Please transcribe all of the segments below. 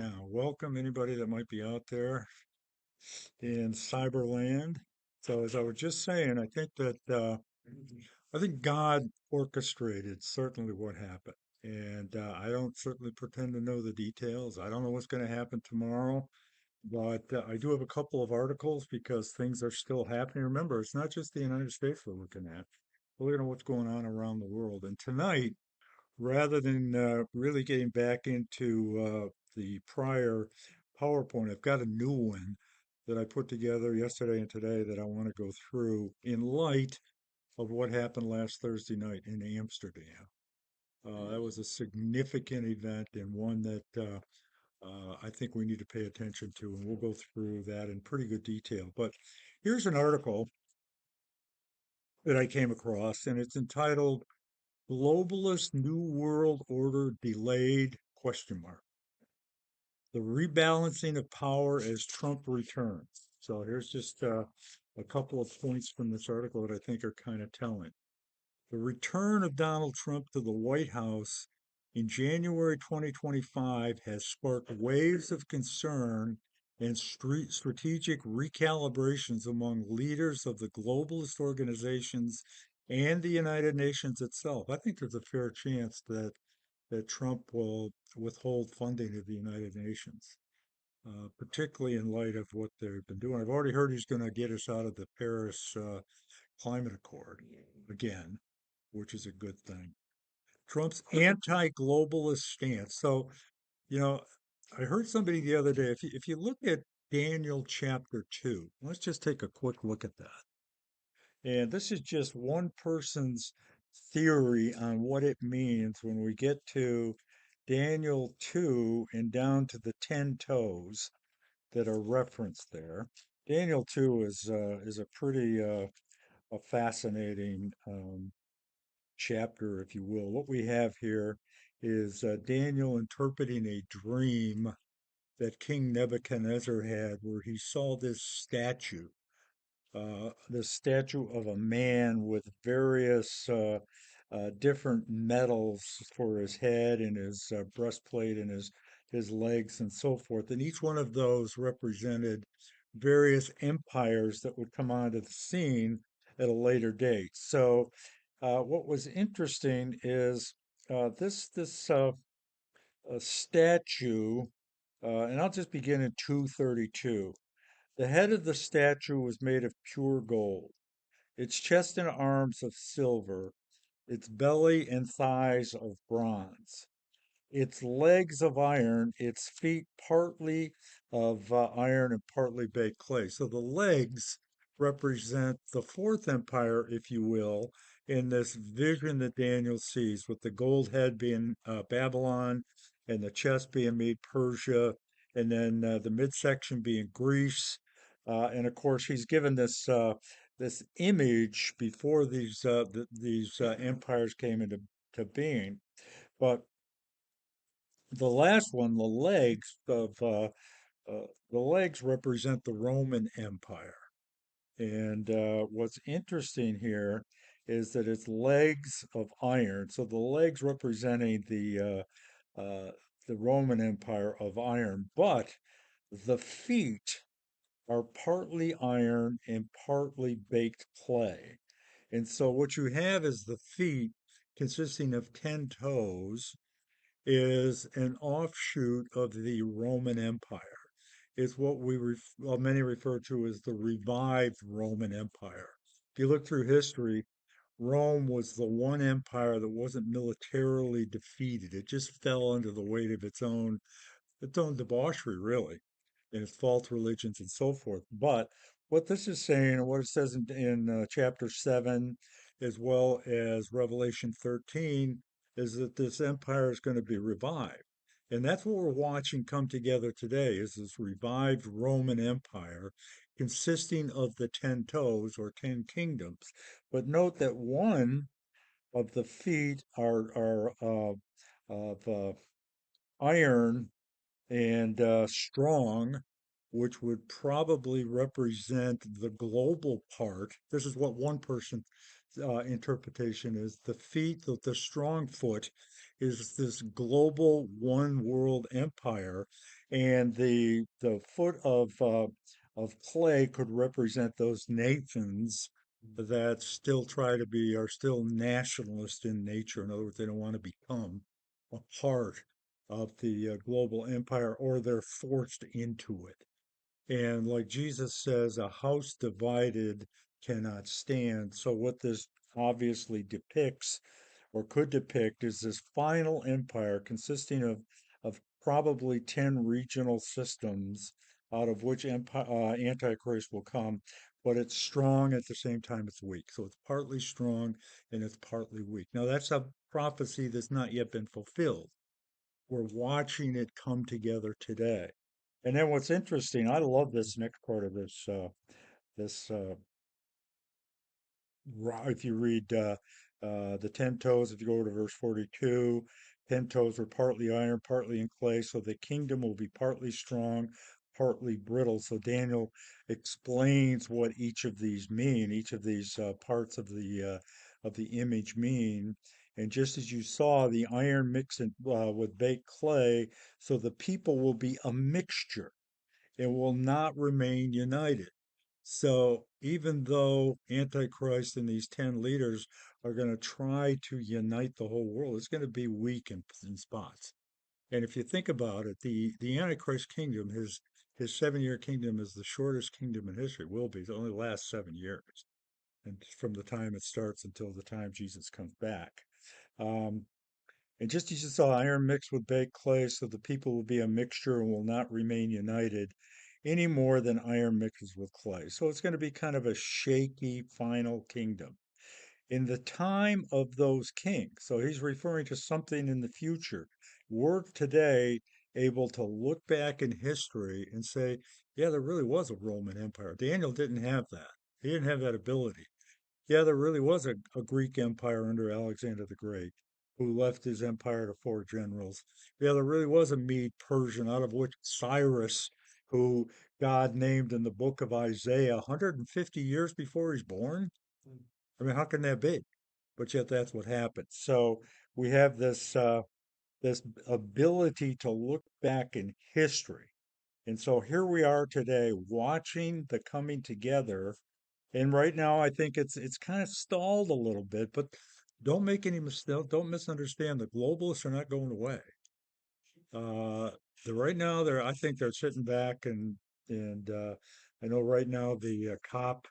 Yeah, welcome anybody that might be out there in cyberland. So, as I was just saying, I think God orchestrated certainly what happened, and I don't certainly pretend to know the details. I don't know what's going to happen tomorrow, but I do have a couple of articles because things are still happening. Remember, it's not just the United States we're looking at. We're looking at what's going on around the world, and tonight rather than really getting back into the prior PowerPoint, I've got a new one that I put together yesterday and today that I want to go through in light of what happened last Thursday night in Amsterdam. That was a significant event and one that I think we need to pay attention to, and we'll go through that in pretty good detail. But here's an article that I came across, and it's entitled Globalist New World Order Delayed question mark. The rebalancing of power as Trump returns. So here's just a couple of points from this article that I think are kind of telling. The return of Donald Trump to the White House in January 2025 has sparked waves of concern and strategic recalibrations among leaders of the globalist organizations and the United Nations itself. I think there's a fair chance that Trump will withhold funding of the United Nations, particularly in light of what they've been doing. I've already heard he's going to get us out of the Paris Climate Accord again, which is a good thing. Trump's anti-globalist stance. So, you know, I heard somebody the other day, if you look at Daniel chapter 2, let's just take a quick look at that. And this is just one person's theory on what it means when we get to Daniel 2 and down to the 10 toes that are referenced there. Daniel 2 is a pretty a fascinating chapter, if you will. What we have here is Daniel interpreting a dream that King Nebuchadnezzar had, where he saw this statue of a man with various different metals for his head and his breastplate and his legs and so forth. And each one of those represented various empires that would come onto the scene at a later date. So, what was interesting is this statue, and I'll just begin in 232. The head of the statue was made of pure gold, its chest and arms of silver, its belly and thighs of bronze, its legs of iron, its feet partly of iron and partly baked clay. So the legs represent the fourth empire, if you will, in this vision that Daniel sees, with the gold head being Babylon and the chest being made Persia, and then the midsection being Greece. And of course, he's given this image before these empires came into being. But the last one, the legs represent the Roman Empire. And what's interesting here is that it's legs of iron. So the legs representing the Roman Empire of iron, but the feet are partly iron and partly baked clay. And so what you have is the feet consisting of 10 toes is an offshoot of the Roman Empire. It's what many refer to as the revived Roman Empire. If you look through history, Rome was the one empire that wasn't militarily defeated. It just fell under the weight of its own debauchery, really, and its false religions and so forth. But what this is saying, and what it says in chapter 7, as well as Revelation 13, is that this empire is going to be revived. And that's what we're watching come together today, is this revived Roman Empire consisting of the 10 toes or 10 kingdoms. But note that one of the feet are of iron and strong, which would probably represent the global part. This is what one person's interpretation is. The feet, the strong foot, is this global one world empire. and the foot of clay could represent those nations that still try to be are still nationalist in nature. In other words, they don't want to become a part of the global empire, or they're forced into it. And like Jesus says, a house divided cannot stand. So what this obviously depicts, or could depict, is this final empire consisting of probably 10 regional systems, out of which Antichrist will come, but it's strong at the same time it's weak. So it's partly strong and it's partly weak. Now that's a prophecy that's not yet been fulfilled. We're watching it come together today. And then what's interesting, I love this next part of this if you read the 10 toes, if you go to verse 42, 10 toes were partly iron, partly in clay, so the kingdom will be partly strong, partly brittle. So Daniel explains what each of these mean, each of these parts of the image mean. And just as you saw, the iron mixed with baked clay, so the people will be a mixture and will not remain united. So even though Antichrist and these 10 leaders are going to try to unite the whole world, it's going to be weak in spots. And if you think about it, the Antichrist kingdom, his 7 year kingdom is the shortest kingdom in history, will be. It only lasts 7 years. And from the time it starts until the time Jesus comes back. Um, and just as you saw iron mixed with baked clay, so the people will be a mixture and will not remain united any more than iron mixes with clay. So it's going to be kind of a shaky final kingdom. In the time of those kings, so he's referring to something in the future. We're today able to look back in history and say, yeah, there really was a Roman Empire. Daniel didn't have that. He didn't have that ability. Yeah, there really was a Greek empire under Alexander the Great, who left his empire to four generals. Yeah, there really was a Mede Persian, out of which Cyrus, who God named in the book of Isaiah 150 years before he's born. I mean, how can that be? But yet that's what happened. So we have this ability to look back in history. And so here we are today watching the coming together, and right now, I think it's kind of stalled a little bit, but don't make any mistake. Don't misunderstand. The globalists are not going away. Uh, right now, I think they're sitting back, and I know right now the COP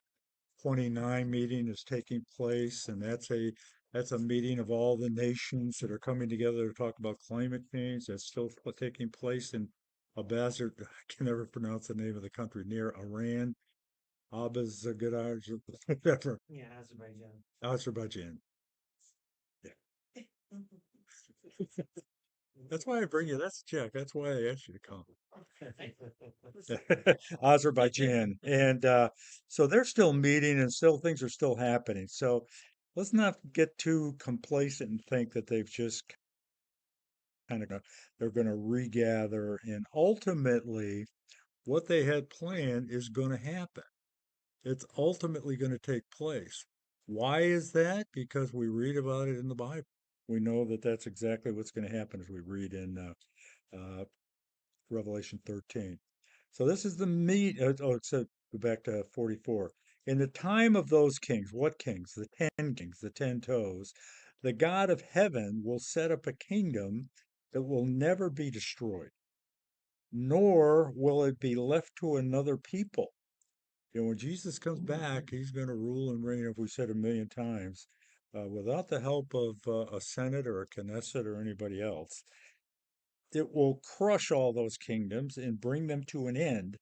29 meeting is taking place, and that's a meeting of all the nations that are coming together to talk about climate change. That's still taking place in Abazar. I can never pronounce the name of the country, near Iran. Abazar, whatever. Azerbaijan. Yeah. That's why I bring you. That's Czech. That's why I asked you to come. Azerbaijan. And so they're still meeting and still things are still happening. So let's not get too complacent and think that they've just kind of they're going to regather, and ultimately what they had planned is going to happen. It's ultimately going to take place. Why is that? Because we read about it in the Bible. We know that that's exactly what's going to happen as we read in Revelation 13. So this is the meat. So go back to 44. In the time of those kings, what kings? The 10 kings, the 10 toes. The God of heaven will set up a kingdom that will never be destroyed, nor will it be left to another people. When Jesus comes back, he's going to rule and reign, as we said a million times, without the help of a Senate or a Knesset or anybody else. It will crush all those kingdoms and bring them to an end,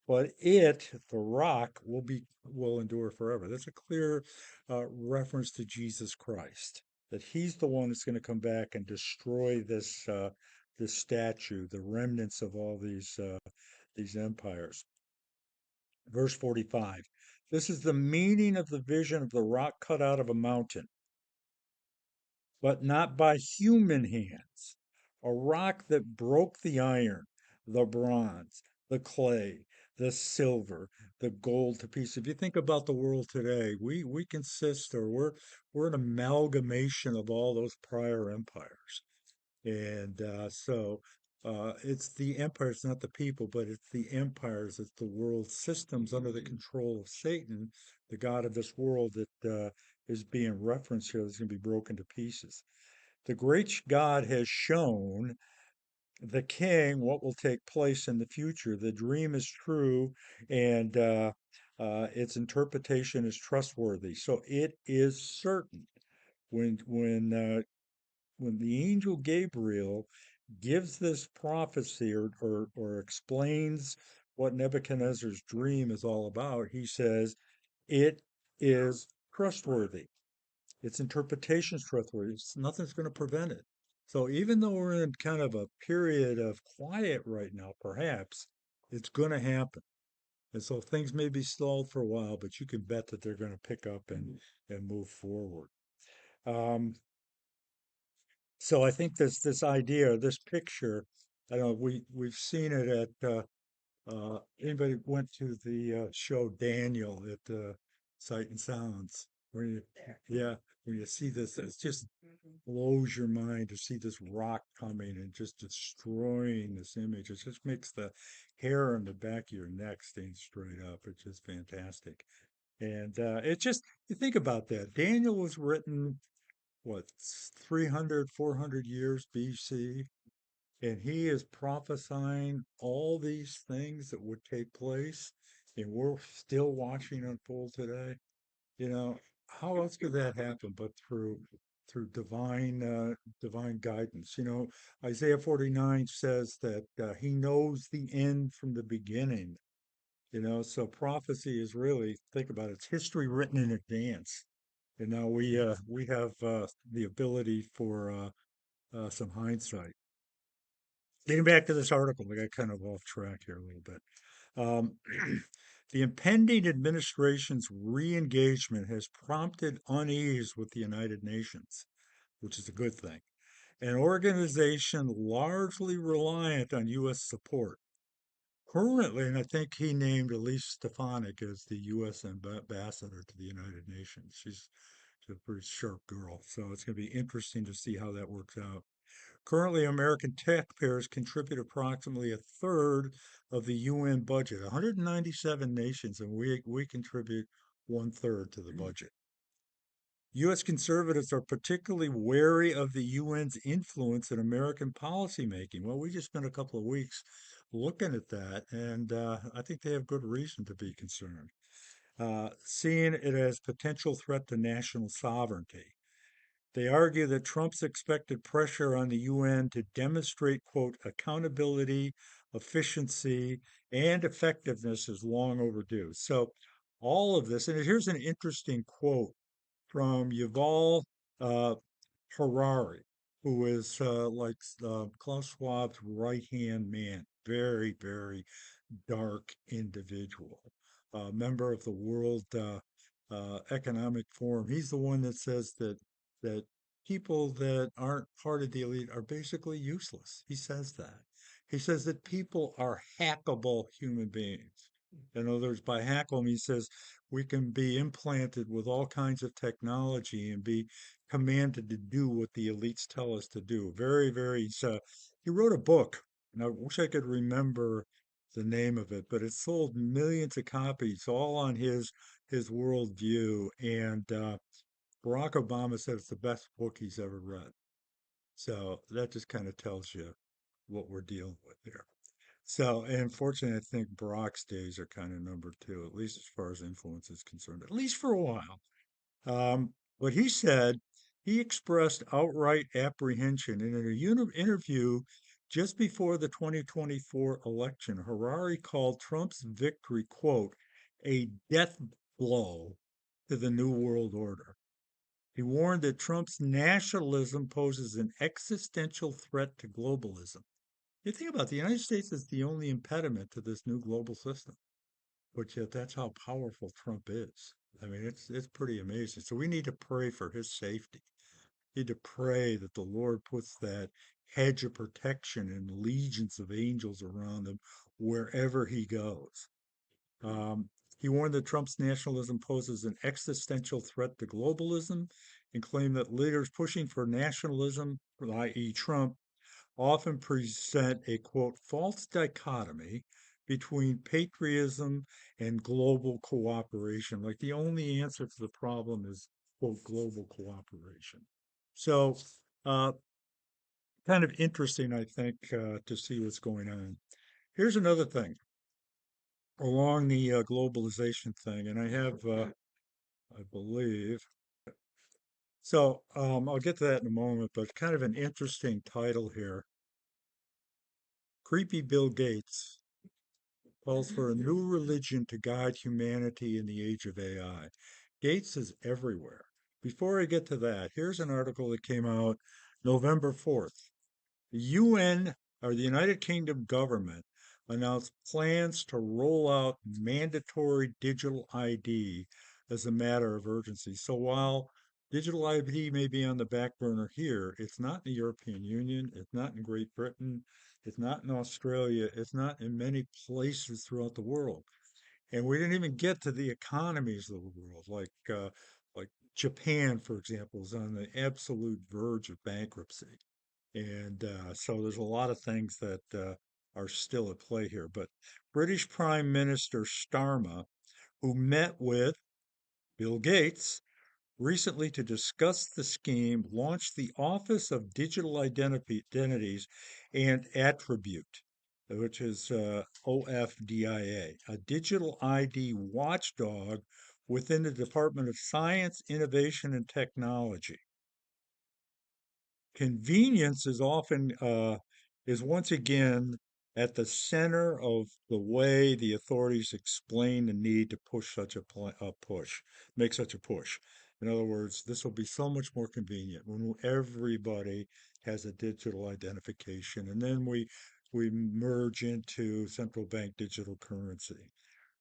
but the rock, will endure forever. That's a clear reference to Jesus Christ, that he's the one that's going to come back and destroy this statue, the remnants of all these empires. Verse 45. This is the meaning of the vision of the rock cut out of a mountain, but not by human hands. A rock that broke the iron, the bronze, the clay, the silver, the gold to pieces. If you think about the world today, we consist, or we're an amalgamation of all those prior empires. And so it's the empires, not the people, but it's the empires, it's the world systems under the control of Satan, the God of this world that is being referenced here that's going to be broken to pieces. The great God has shown the king what will take place in the future. The dream is true, and its interpretation is trustworthy. So it is certain when the angel Gabriel gives this prophecy or explains what Nebuchadnezzar's dream is all about, he says it is trustworthy. Its interpretation is trustworthy. Nothing's going to prevent it. So even though we're in kind of a period of quiet right now, perhaps it's going to happen. And so things may be stalled for a while, but you can bet that they're going to pick up and move forward. Um, so I think this idea, this picture, I don't know, we've seen it at anybody went to the show Daniel at Sight and Sounds, where you, yeah, when you see this, it just blows your mind to see this rock coming and just destroying this image. It just makes the hair on the back of your neck stand straight up. It's just fantastic. And it just, you think about that. Daniel was written, what, 300, 400 years BC? And he is prophesying all these things that would take place, and we're still watching unfold today. You know, how else could that happen but through divine guidance? You know, Isaiah 49 says that he knows the end from the beginning. You know, so prophecy is really, think about it, it's history written in advance. And now we have the ability for some hindsight. Getting back to this article, we got kind of off track here a little bit. Um, the impending administration's re-engagement has prompted unease with the United Nations, which is a good thing, an organization largely reliant on U.S. support. Currently, and I think he named Elise Stefanik as the U.S. ambassador to the United Nations. She's a pretty sharp girl, so it's going to be interesting to see how that works out. Currently, American taxpayers contribute approximately a third of the UN budget, 197 nations, and we contribute one third to the budget. U.S. conservatives are particularly wary of the UN's influence in American policymaking. Well, we just spent a couple of weeks looking at that, and I think they have good reason to be concerned, seeing it as potential threat to national sovereignty. They argue that Trump's expected pressure on the UN to demonstrate, quote, accountability, efficiency, and effectiveness is long overdue. So, all of this, and here's an interesting quote from Yuval uh, Harari, who is like Klaus Schwab's right hand man, very, very dark individual, a member of the World Economic Forum. He's the one that says that people that aren't part of the elite are basically useless. He says that. He says that people are hackable human beings. In other words, by hack them, he says we can be implanted with all kinds of technology and be commanded to do what the elites tell us to do. Very, very. He wrote a book, and I wish I could remember the name of it, but it sold millions of copies, all on his worldview. And Barack Obama said it's the best book he's ever read. So that just kind of tells you what we're dealing with here. So, and unfortunately, I think Barack's days are kind of numbered too, at least as far as influence is concerned, at least for a while. But he said he expressed outright apprehension in an interview just before the 2024 election. Harari called Trump's victory, quote, a death blow to the New World Order. He warned that Trump's nationalism poses an existential threat to globalism. You think about it, the United States is the only impediment to this new global system, but yet that's how powerful Trump is. I mean, it's pretty amazing. So we need to pray for his safety. We need to pray that the Lord puts that hedge of protection and legions of angels around him wherever he goes. Um, he warned that Trump's nationalism poses an existential threat to globalism and claimed that leaders pushing for nationalism, i.e., Trump, often present a quote false dichotomy between patriotism and global cooperation. Like the only answer to the problem is quote global cooperation. So, uh, kind of interesting, I think, to see what's going on. Here's another thing along the globalization thing, and I have, I believe, so I'll get to that in a moment, but kind of an interesting title here. Creepy Bill Gates calls for a new religion to guide humanity in the age of AI. Gates is everywhere. Before I get to that, here's an article that came out November 4th. The UN, or the United Kingdom government, announced plans to roll out mandatory digital ID as a matter of urgency. So while digital ID may be on the back burner here, it's not in the European Union, it's not in Great Britain, it's not in Australia, it's not in many places throughout the world. And we didn't even get to the economies of the world, like Japan, for example, is on the absolute verge of bankruptcy. And so there's a lot of things that are still at play here. But British Prime Minister Starmer, who met with Bill Gates recently to discuss the scheme, launched the Office of Digital Identities and Attribute, which is OFDIA, a digital ID watchdog within the Department of Science, Innovation, and Technology. Convenience is often is once again at the center of the way the authorities explain the need to push such a push, make such a push. In other words, this will be so much more convenient when everybody has a digital identification, and then we merge into central bank digital currency.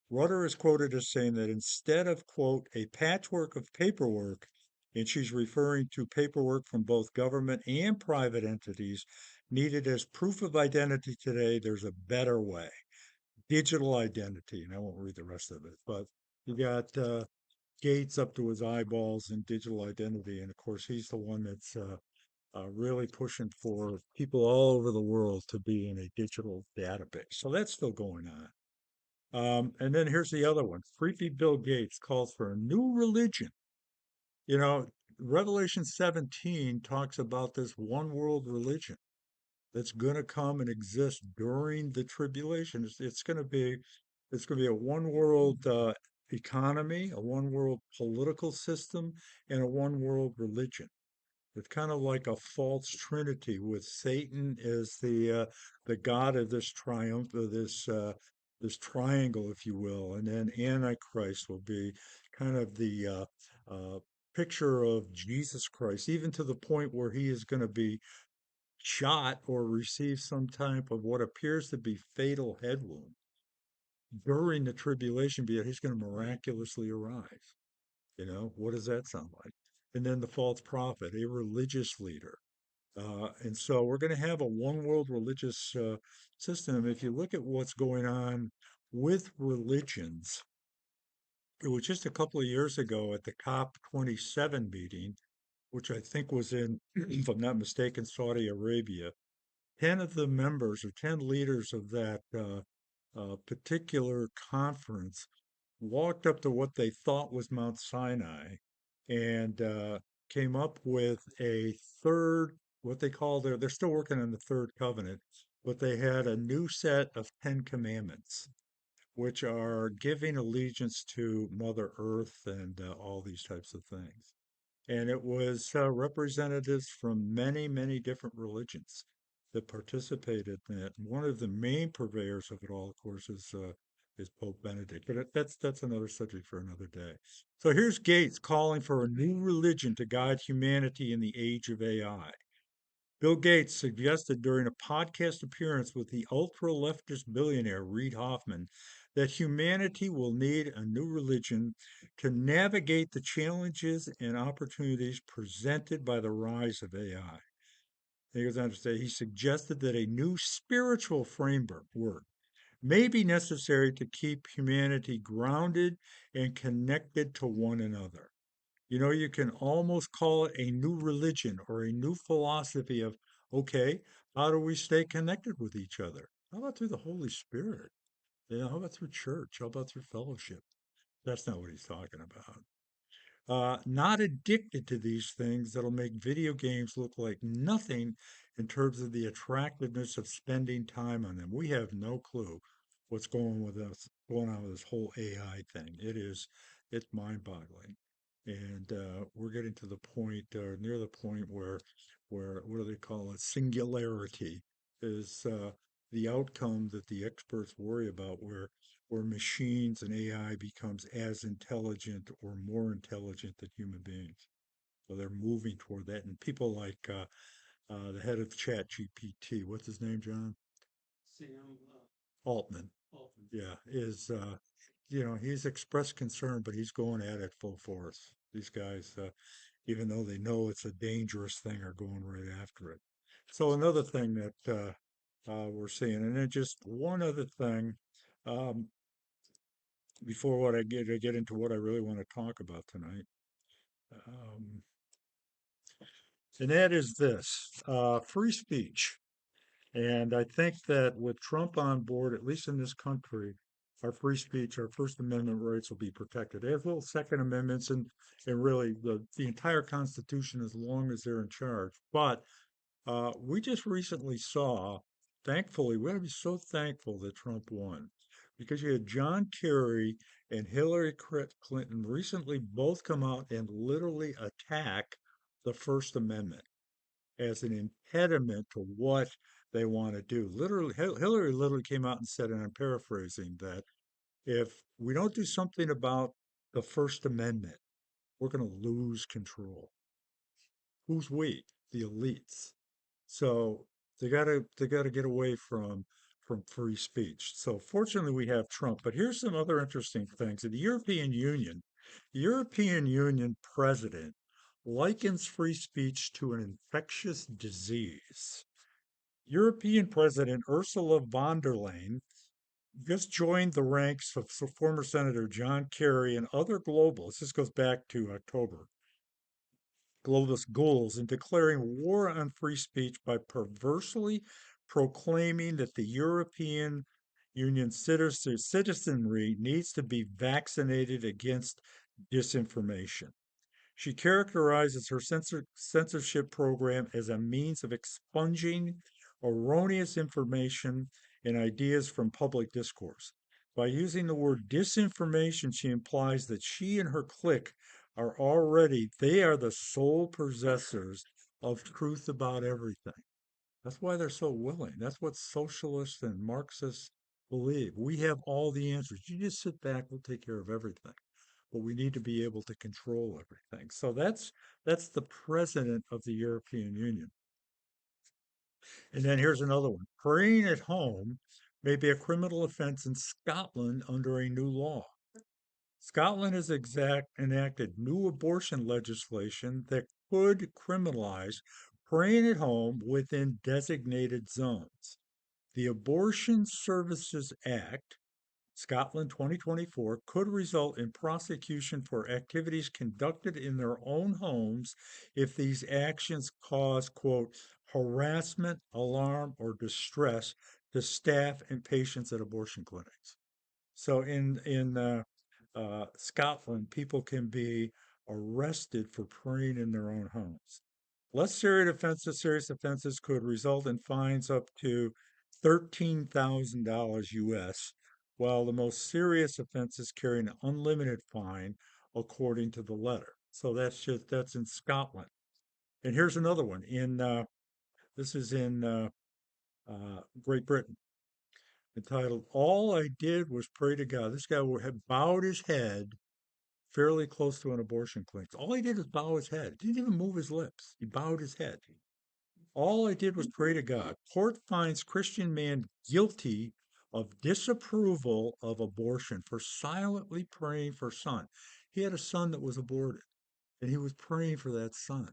Rutter is quoted as saying that instead of, quote, a patchwork of paperwork, and she's referring to paperwork from both government and private entities needed as proof of identity today, there's a better way. Digital identity. And I won't read the rest of it, but you got Gates up to his eyeballs in digital identity. And of course, he's the one that's really pushing for people all over the world to be in a digital database. So that's still going on. And then here's the other one. Creepy Bill Gates calls for a new religion. You know, Revelation 17 talks about this one world religion that's going to come and exist during the tribulation. It's going to be a one world economy, a one world political system, and a one world religion. It's kind of like a false trinity with Satan as the god of this triumph of this triangle, if you will, and then Antichrist will be kind of the picture of Jesus Christ, even to the point where he is going to be shot or receive some type of what appears to be fatal head wound during the tribulation, but yet he's going to miraculously arise. What does that sound like? And then the false prophet, a religious leader. And so we're going to have a one world religious system. If you look at what's going on with religions, it was just a couple of years ago at the COP27 meeting, which I think was in, if I'm not mistaken, Saudi Arabia. 10 of the members or 10 leaders of that particular conference walked up to what they thought was Mount Sinai and came up with a third, what they call they're still working on the third covenant, but they had a new set of 10 commandments, which are giving allegiance to Mother Earth and all these types of things. And it was representatives from many, many different religions that participated in it. And one of the main purveyors of it all, of course, is Pope Benedict. But that's another subject for another day. So here's Gates calling for a new religion to guide humanity in the age of AI. Bill Gates suggested during a podcast appearance with the ultra leftist billionaire Reid Hoffman that humanity will need a new religion to navigate the challenges and opportunities presented by the rise of AI. He goes on to say he suggested that a new spiritual framework may be necessary to keep humanity grounded and connected to one another. You can almost call it a new religion or a new philosophy of Okay, how do we stay connected with each other? How about through the Holy Spirit? How about through church? How about through fellowship? That's not what he's talking about. Not addicted to these things that'll make video games look like nothing in terms of the attractiveness of spending time on them. We have no clue what's going on with this whole AI thing. It's mind-boggling, and we're getting to the point, or near the point where what do they call it? Singularity is the outcome that the experts worry about, where machines and AI becomes as intelligent or more intelligent than human beings. So they're moving toward that. And people like the head of Chat GPT, what's his name, John? Sam Altman. Altman. Yeah, he's expressed concern, but he's going at it full force. These guys, even though they know it's a dangerous thing, are going right after it. So another thing that we're seeing, and then just one other thing. Um, Before I get into what I really want to talk about tonight. Um, and that is this free speech. And I think that with Trump on board, at least in this country, our free speech, our First Amendment rights will be protected, as will Second Amendments and really the entire Constitution as long as they're in charge. But we just recently saw, thankfully, we ought to be so thankful that Trump won because you had John Kerry and Hillary Clinton recently both come out and literally attack the First Amendment as an impediment to what they want to do. Literally, Hillary literally came out and said, and I'm paraphrasing, that if we don't do something about the First Amendment, we're going to lose control. Who's we? The elites. So they gotta get away from free speech. So fortunately we have Trump, but here's some other interesting things. In the European Union president likens free speech to an infectious disease. European President Ursula von der Leyen just joined the ranks of former Senator John Kerry and other globalists. This goes back to October globalist goals in declaring war on free speech by perversely proclaiming that the European Union citizenry needs to be vaccinated against disinformation. She characterizes her censorship program as a means of expunging erroneous information and ideas from public discourse. By using the word disinformation, she implies that she and her clique they are the sole possessors of truth about everything. That's why they're so willing. That's what socialists and Marxists believe. We have all the answers. You just sit back, we'll take care of everything. But we need to be able to control everything. So that's the president of the European Union. And then here's another one. Praying at home may be a criminal offense in Scotland under a new law. Scotland has enacted new abortion legislation that could criminalize praying at home within designated zones. The Abortion Services Act, Scotland 2024, could result in prosecution for activities conducted in their own homes if these actions cause, quote, harassment, alarm, or distress to staff and patients at abortion clinics. So in Scotland, people can be arrested for praying in their own homes. Less serious offenses could result in fines up to $13,000 US, while the most serious offenses carry an unlimited fine, according to the letter. So that's in Scotland. And here's another one. This is in Great Britain, entitled "All I Did Was Pray to God." This guy had bowed his head fairly close to an abortion clinic. All he did was bow his head. He didn't even move his lips. He bowed his head. All I did was pray to God. Court finds Christian man guilty of disapproval of abortion for silently praying for son. He had a son that was aborted, and he was praying for that son,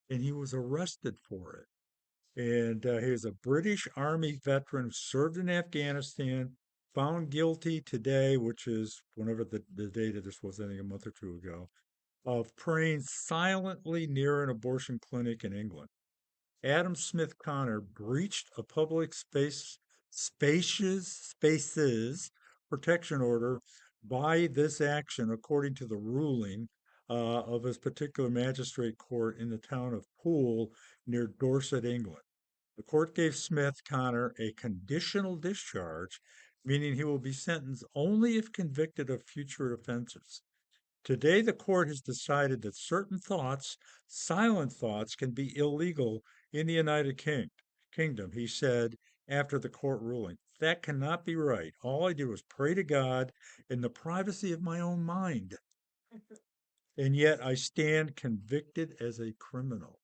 and he was arrested for it. And he was a British Army veteran who served in Afghanistan, found guilty today, which is whenever the date of this was, I think a month or two ago, of praying silently near an abortion clinic in England. Adam Smith Connor breached a public spaces protection order by this action, according to the ruling of his particular magistrate court in the town of Poole near Dorset, England. The court gave Smith Connor a conditional discharge, meaning he will be sentenced only if convicted of future offenses. Today, the court has decided that certain thoughts, silent thoughts, can be illegal in the Kingdom, he said after the court ruling. That cannot be right. All I do is pray to God in the privacy of my own mind, and yet I stand convicted as a criminal.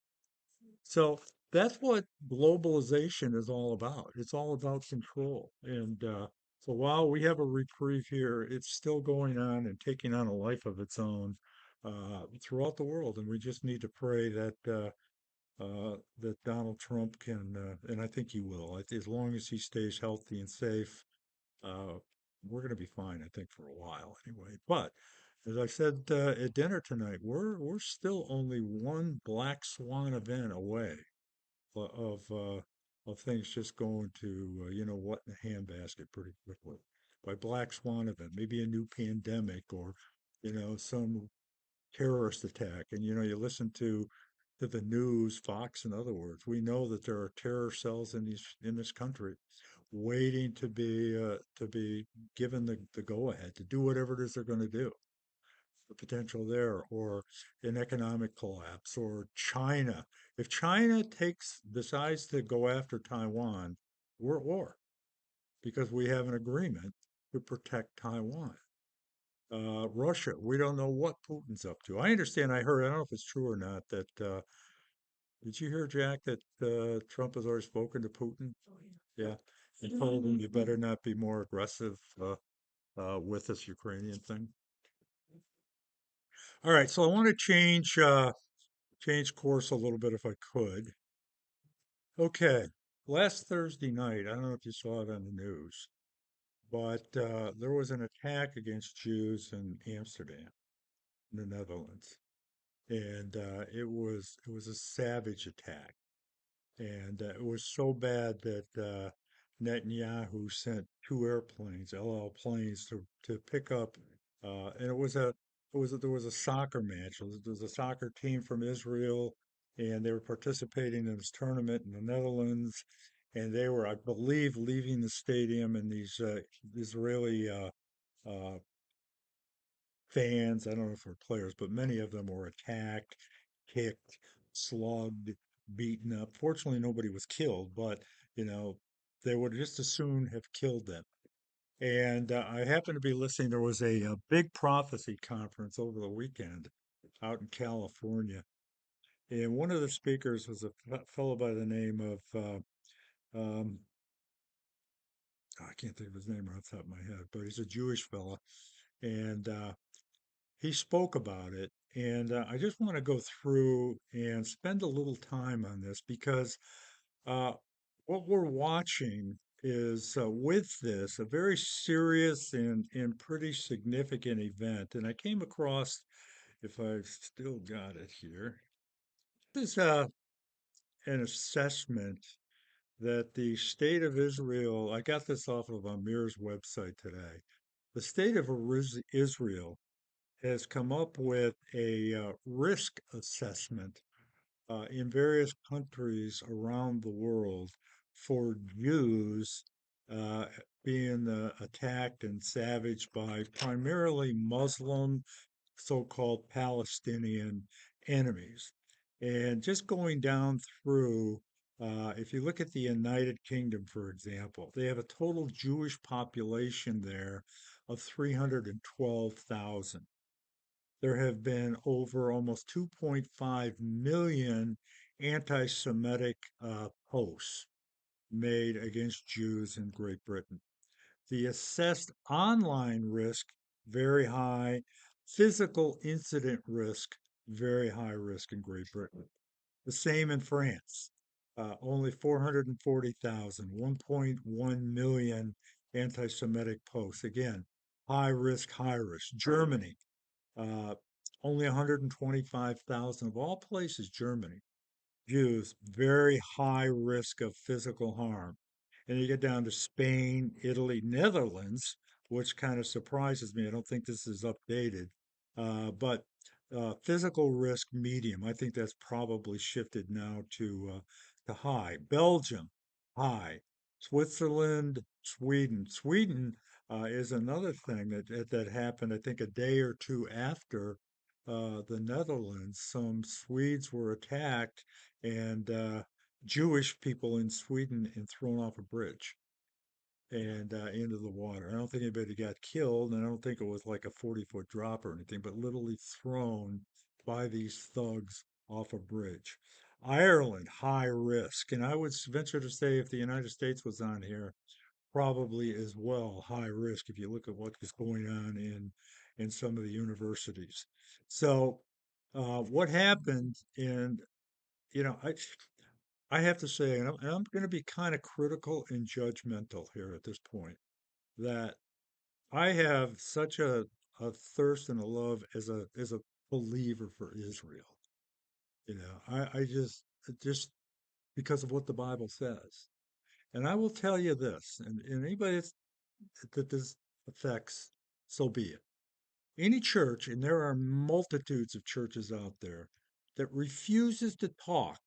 So that's what globalization is all about. It's all about control. And so while we have a reprieve here, it's still going on and taking on a life of its own throughout the world. And we just need to pray that Donald Trump can, and I think he will, as long as he stays healthy and safe, uh, we're going to be fine, I think, for a while anyway. But as I said at dinner tonight, we're still only one black swan event away of of things just going to what in the handbasket pretty quickly by black swan event, maybe a new pandemic or some terrorist attack. And you listen to the news, Fox in other words, we know that there are terror cells in this country waiting to be given the go ahead to do whatever it is they're going to do, the potential there, or an economic collapse, or China. If China decides to go after Taiwan, we're at war because we have an agreement to protect Taiwan. Russia, we don't know what Putin's up to. I understand, I don't know if it's true or not, that did you hear, Jack, that Trump has already spoken to Putin? Yeah, and told him you better not be more aggressive with this Ukrainian thing. All right, so I want to change course a little bit if I could. Okay, last Thursday night, I don't know if you saw it on the news, but there was an attack against Jews in Amsterdam, in the Netherlands, and it was a savage attack. And it was so bad that Netanyahu sent two airplanes, LL planes, to pick up. And there was a soccer match. There was a soccer team from Israel, and they were participating in this tournament in the Netherlands. And they were, I believe, leaving the stadium, and these Israeli uh, fans, I don't know if they're players, but many of them were attacked, kicked, slugged, beaten up. Fortunately, nobody was killed, but you know, they would just as soon have killed them. And I happened to be listening. There was a big prophecy conference over the weekend out in California, and one of the speakers was a fellow by the name of I can't think of his name right off the top of my head, but he's a Jewish fella, and he spoke about it. And I just want to go through and spend a little time on this because uh, what we're watching is with this a very serious and pretty significant event. And I came across, if I've still got it here, this is an assessment that the state of Israel, I got this off of Amir's website today. The state of Israel has come up with a risk assessment in various countries around the world for Jews uh, being attacked and savaged by primarily Muslim, so-called Palestinian enemies. And just going down through, if you look at the United Kingdom, for example, they have a total Jewish population there of 312,000. There have been over almost 2.5 million anti Semitic posts made against Jews in Great Britain. The assessed online risk, very high. Physical incident risk, very high risk in Great Britain. The same in France. Only 440,000, 1.1 million anti Semitic posts. Again, high risk, high risk. Germany, uh, only 125,000 of all places, Germany. Jews, very high risk of physical harm. And you get down to Spain, Italy, Netherlands, which kind of surprises me. I don't think this is updated. But physical risk medium. I think that's probably shifted now to high. Belgium, high. Switzerland, Sweden. Sweden is another thing that happened, I think, a day or two after the Netherlands. Some Swedes were attacked and Jewish people in Sweden and thrown off a bridge and into the water. I don't think anybody got killed, and I don't think it was like a 40-foot drop or anything, but literally thrown by these thugs off a bridge. Ireland, high risk. And I would venture to say if the United States was on here, probably as well high risk if you look at what is going on in some of the universities. So what happened in you know, I have to say, and I'm going to be kind of critical and judgmental here at this point, that I have such a thirst and a love as a believer for Israel. I just because of what the Bible says. And I will tell you this, and anybody that this affects, so be it. Any church, and there are multitudes of churches out there, that refuses to talk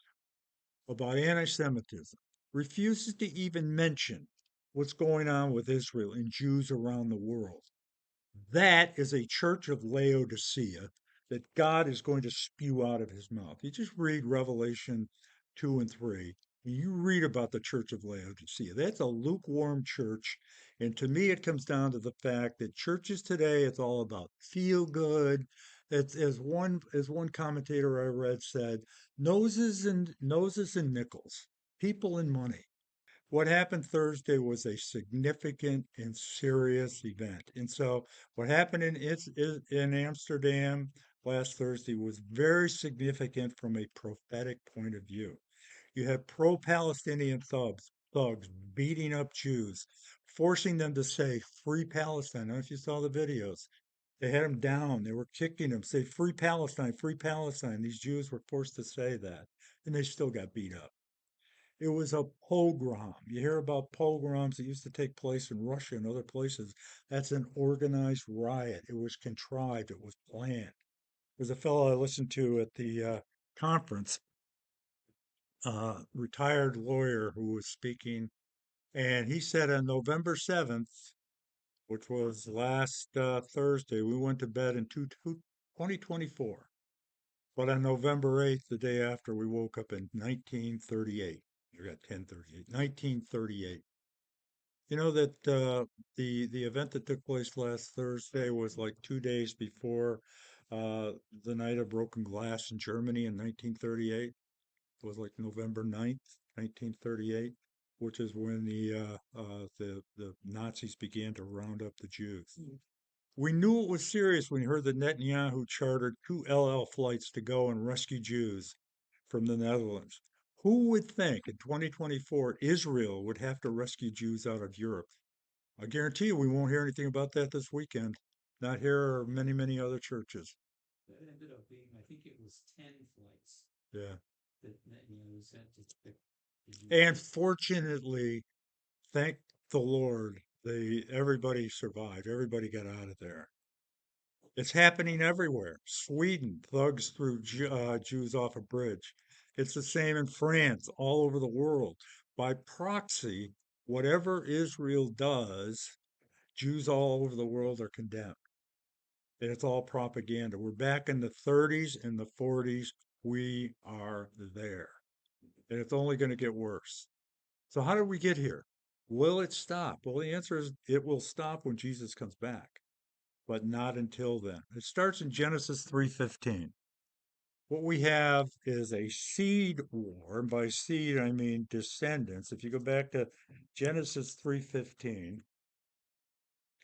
about anti-Semitism, refuses to even mention what's going on with Israel and Jews around the world. That is a church of Laodicea that God is going to spew out of his mouth. You just read Revelation 2 and 3, and you read about the church of Laodicea. That's a lukewarm church. And to me, it comes down to the fact that churches today, it's all about feel good. It's, as one commentator I read said, noses and nickels, people and money. What happened Thursday was a significant and serious event. And so what happened in Amsterdam last Thursday was very significant from a prophetic point of view. You had pro-Palestinian thugs beating up Jews, forcing them to say free Palestine. I don't know if you saw the videos. They had them down. They were kicking them, say free Palestine, free Palestine. These Jews were forced to say that, and they still got beat up. It was a pogrom. You hear about pogroms that used to take place in Russia and other places. That's an organized riot. It was contrived. It was planned. There's a fellow I listened to at the conference, retired lawyer who was speaking, and he said on November 7th, which was last Thursday, we went to bed in 2024. But on November 8th, the day after, we woke up in 1938. You got 1038, 1938. You know that the event that took place last Thursday was like 2 days before the night of broken glass in Germany in 1938. It was like November 9th, 1938, which is when the Nazis began to round up the Jews. We knew it was serious when we heard that Netanyahu chartered two El Al flights to go and rescue Jews from the Netherlands. Who would think in 2024 Israel would have to rescue Jews out of Europe? I guarantee you we won't hear anything about that this weekend. Not here or many, many other churches. That ended up being, I think it was 10 flights Yeah. that Netanyahu sent to pick the Jews And up. fortunately, thank the Lord, everybody survived. Everybody got out of there. It's happening everywhere. Sweden, thugs threw Jews off a bridge. It's the same in France, all over the world. By proxy, whatever Israel does, Jews all over the world are condemned. And it's all propaganda. We're back in the 30s and the 40s. We are there. And it's only going to get worse. So, how did we get here? Will it stop? Well, the answer is it will stop when Jesus comes back, but not until then. It starts in Genesis 3:15. What we have is a seed war, and by seed I mean descendants. If you go back to Genesis 3:15,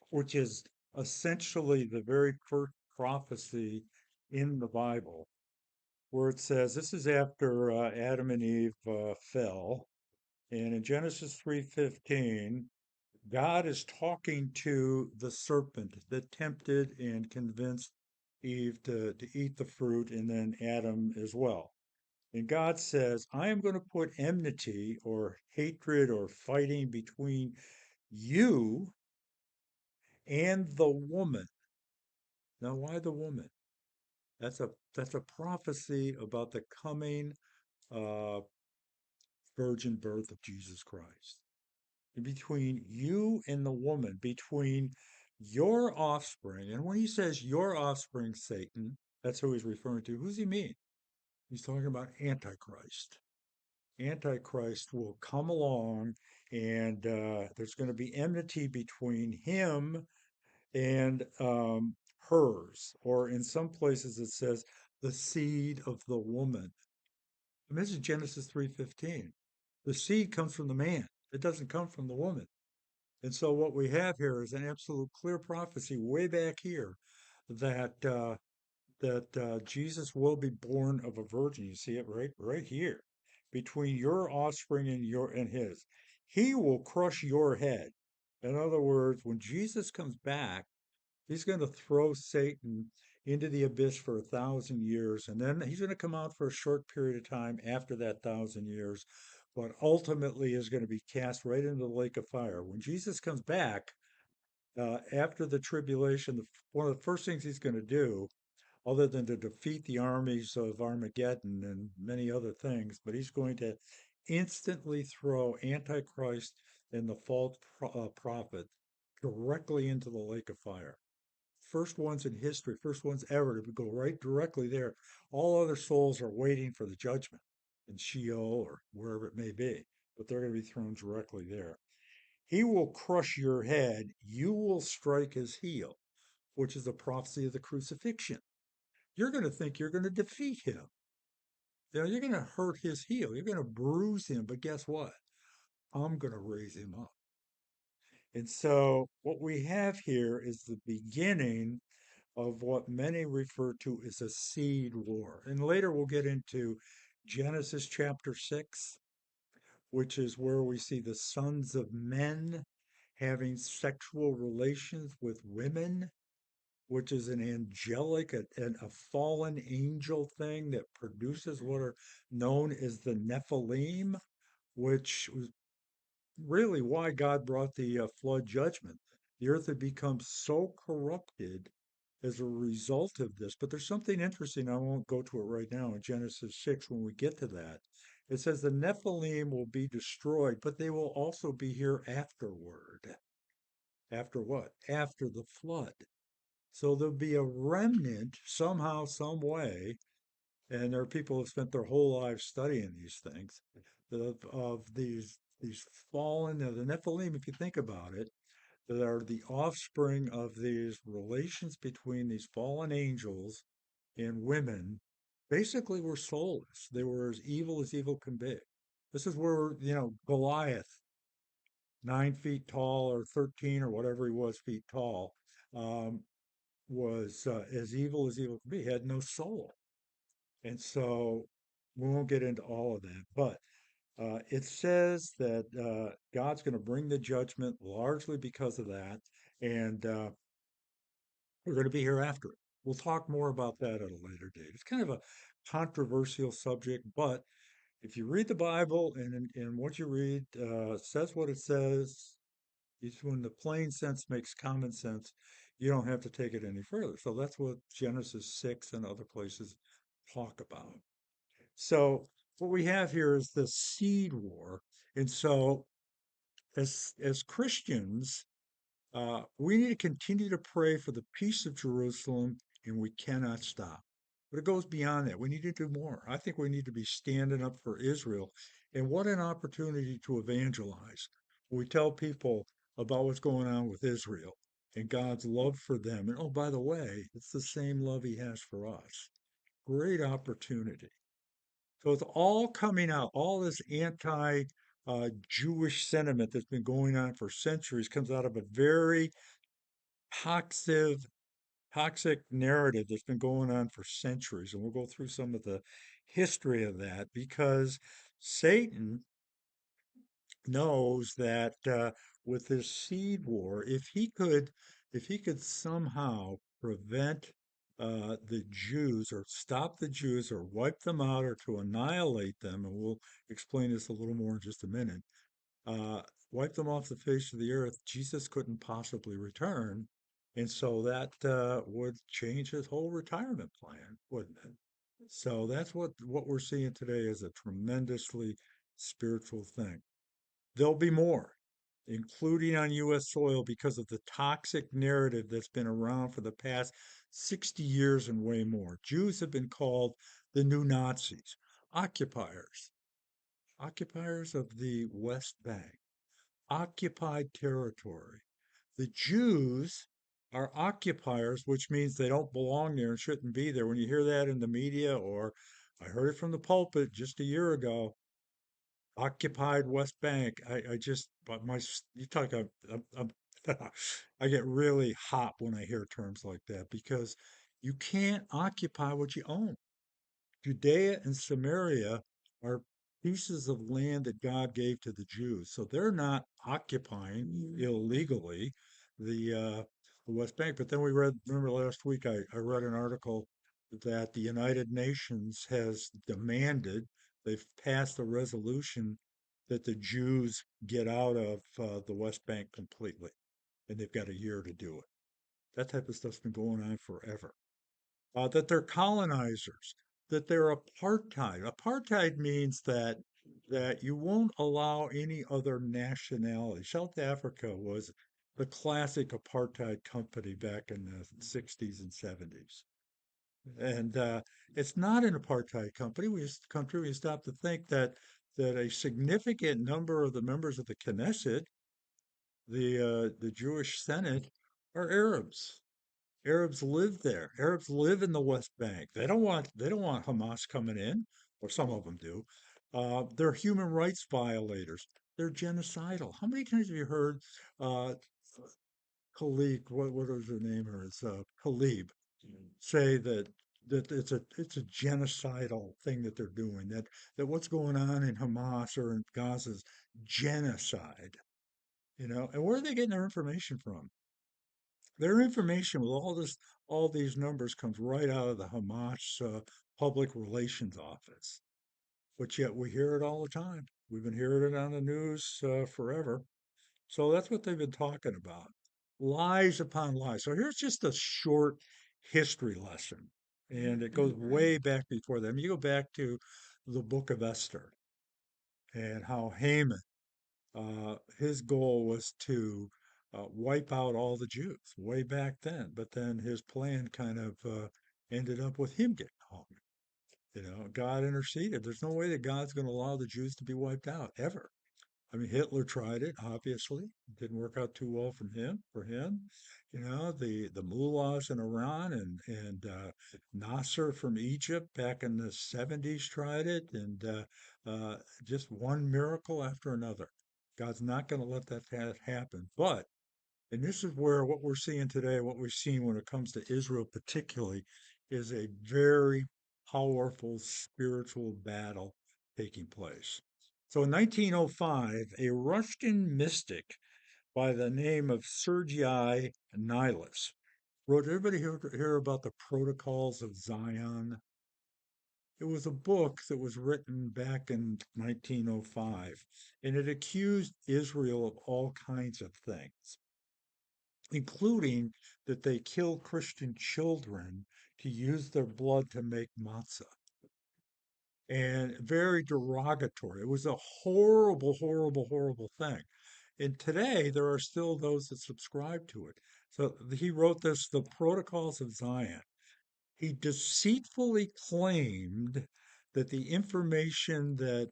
which is essentially the very first prophecy in the Bible, where it says this is after Adam and Eve fell, and in Genesis 3:15, God is talking to the serpent that tempted and convinced Eve to eat the fruit, and then Adam as well. And God says, I am going to put enmity or hatred or fighting between you and the woman. Now, why the woman? That's a prophecy about the coming uh, virgin birth of Jesus Christ. Between you and the woman, between your offspring. And when he says your offspring, Satan, that's who he's referring to. Who's he mean? He's talking about Antichrist. Antichrist will come along, and there's going to be enmity between him and hers, or in some places it says the seed of the woman. And this is Genesis 3:15. The seed comes from the man. It doesn't come from the woman. And so what we have here is an absolute clear prophecy way back here that Jesus will be born of a virgin. You see it right here, between your offspring and your and his. He will crush your head. In other words, when Jesus comes back, he's going to throw Satan into the abyss for 1,000 years, and then he's going to come out for a short period of time after that 1,000 years, but ultimately is going to be cast right into the lake of fire. When Jesus comes back after the tribulation, one of the first things he's going to do, other than to defeat the armies of Armageddon and many other things, but he's going to instantly throw Antichrist and the false prophet directly into the lake of fire. First ones in history, first ones ever to go right directly there. All other souls are waiting for the judgment in Sheol or wherever it may be, but they're going to be thrown directly there. He will crush your head, you will strike his heel, which is a prophecy of the crucifixion. You're going to think you're going to defeat him. You're going to hurt his heel, you're going to bruise him, but guess what? I'm going to raise him up. And so, what we have here is the beginning of what many refer to as a seed war. And later we'll get into Genesis chapter 6, which is where we see the sons of men having sexual relations with women, which is an angelic and a fallen angel thing that produces what are known as the Nephilim, which was really why God brought the flood judgment. The earth had become so corrupted as a result of this. But there's something interesting. I won't go to it right now in Genesis 6 when we get to that. It says the Nephilim will be destroyed, but they will also be here afterward. After what? After the flood. So there'll be a remnant somehow, some way, and there are people who have spent their whole lives studying these things of these fallen the Nephilim, if you think about it, that are the offspring of these relations between these fallen angels and women. Basically, were soulless. They were as evil can be. This is where Goliath, 9 feet tall or 13 or whatever he was feet tall, um, was as evil could be. He had no soul. And so we won't get into all of that, but it says that God's going to bring the judgment largely because of that, and we're going to be here after it. We'll talk more about that at a later date. It's kind of a controversial subject, but if you read the Bible and what you read says what it says, it's when the plain sense makes common sense, you don't have to take it any further. So that's what Genesis 6 and other places talk about. So what we have here is the seed war. And so as Christians, we need to continue to pray for the peace of Jerusalem, and we cannot stop. But it goes beyond that. We need to do more. I think we need to be standing up for Israel. And what an opportunity to evangelize. We tell people about what's going on with Israel and God's love for them. And oh, by the way, it's the same love he has for us. Great opportunity. So it's all coming out. All this anti Jewish sentiment that's been going on for centuries comes out of a very toxic, toxic narrative that's been going on for centuries. And we'll go through some of the history of that because Satan knows that with this seed war, if he could somehow prevent the Jews, or stop the Jews, or wipe them out, or to annihilate them, and we'll explain this a little more in just a minute, uh, wipe them off the face of the earth, Jesus couldn't possibly return. And so that would change his whole retirement plan, wouldn't it? So that's what we're seeing today is a tremendously spiritual thing. There'll be more, including on U.S. soil, because of the toxic narrative that's been around for the past 60 years and way more. Jews have been called the new Nazis, occupiers, occupiers of the West Bank, occupied territory. The Jews are occupiers, which means they don't belong there and shouldn't be there. When you hear that in the media, or I heard it from the pulpit just a year ago, occupied West Bank. I just, but you talk, I get really hot when I hear terms like that because you can't occupy what you own. Judea and Samaria are pieces of land that God gave to the Jews. So they're not occupying illegally the West Bank. But then remember last week, I read an article that the United Nations has demanded, they've passed a resolution that the Jews get out of the West Bank completely. And they've got a year to do it. That type of stuff's been going on forever. That they're colonizers, that they're apartheid. Apartheid means that you won't allow any other nationality. South Africa was the classic apartheid company back in the 60s and 70s. And it's not an apartheid country. We stop to think that a significant number of the members of the Knesset, the Jewish Senate, are Arabs. Arabs live there. Arabs live in the West Bank. They don't want Hamas coming in, or some of them do. They're human rights violators. They're genocidal. How many times have you heard uh, Khalid, what is her name? Her is Khalid, say that it's a genocidal thing that they're doing. That what's going on in Hamas or in Gaza is genocide. And where are they getting their information from? Their information with all these numbers comes right out of the Hamas public relations office, but yet we hear it all the time. We've been hearing it on the news forever. So that's what they've been talking about. Lies upon lies. So here's just a short history lesson. And it goes way back before that. I mean, you go back to the book of Esther and how Haman, his goal was to wipe out all the Jews way back then, but then his plan kind of ended up with him getting hung. God interceded. There's no way that God's going to allow the Jews to be wiped out ever. I mean, Hitler tried it, obviously. It didn't work out too well for him. The mullahs in Iran and Nasser from Egypt back in the 70s tried it, and just one miracle after another. God's not going to let that happen. And this is where what we're seeing today, what we've seen when it comes to Israel particularly, is a very powerful spiritual battle taking place. So in 1905, a Russian mystic by the name of Sergei Nilus wrote, everybody hear about the Protocols of Zion? It was a book that was written back in 1905, and it accused Israel of all kinds of things, including that they kill Christian children to use their blood to make matzah, and very derogatory. It was a horrible, horrible, horrible thing. And today, there are still those that subscribe to it. So he wrote this, The Protocols of Zion. He deceitfully claimed that the information that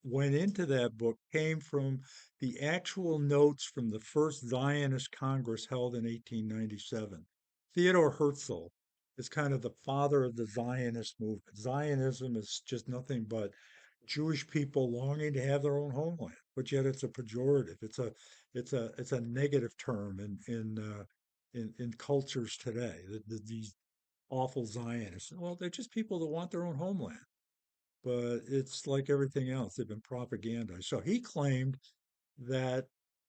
went into that book came from the actual notes from the first Zionist Congress held in 1897. Theodore Herzl is kind of the father of the Zionist movement. Zionism is just nothing but Jewish people longing to have their own homeland, but yet it's a pejorative. It's a negative term in cultures today. These awful Zionists. Well, they're just people that want their own homeland. But it's like everything else, they've been propagandized. So he claimed that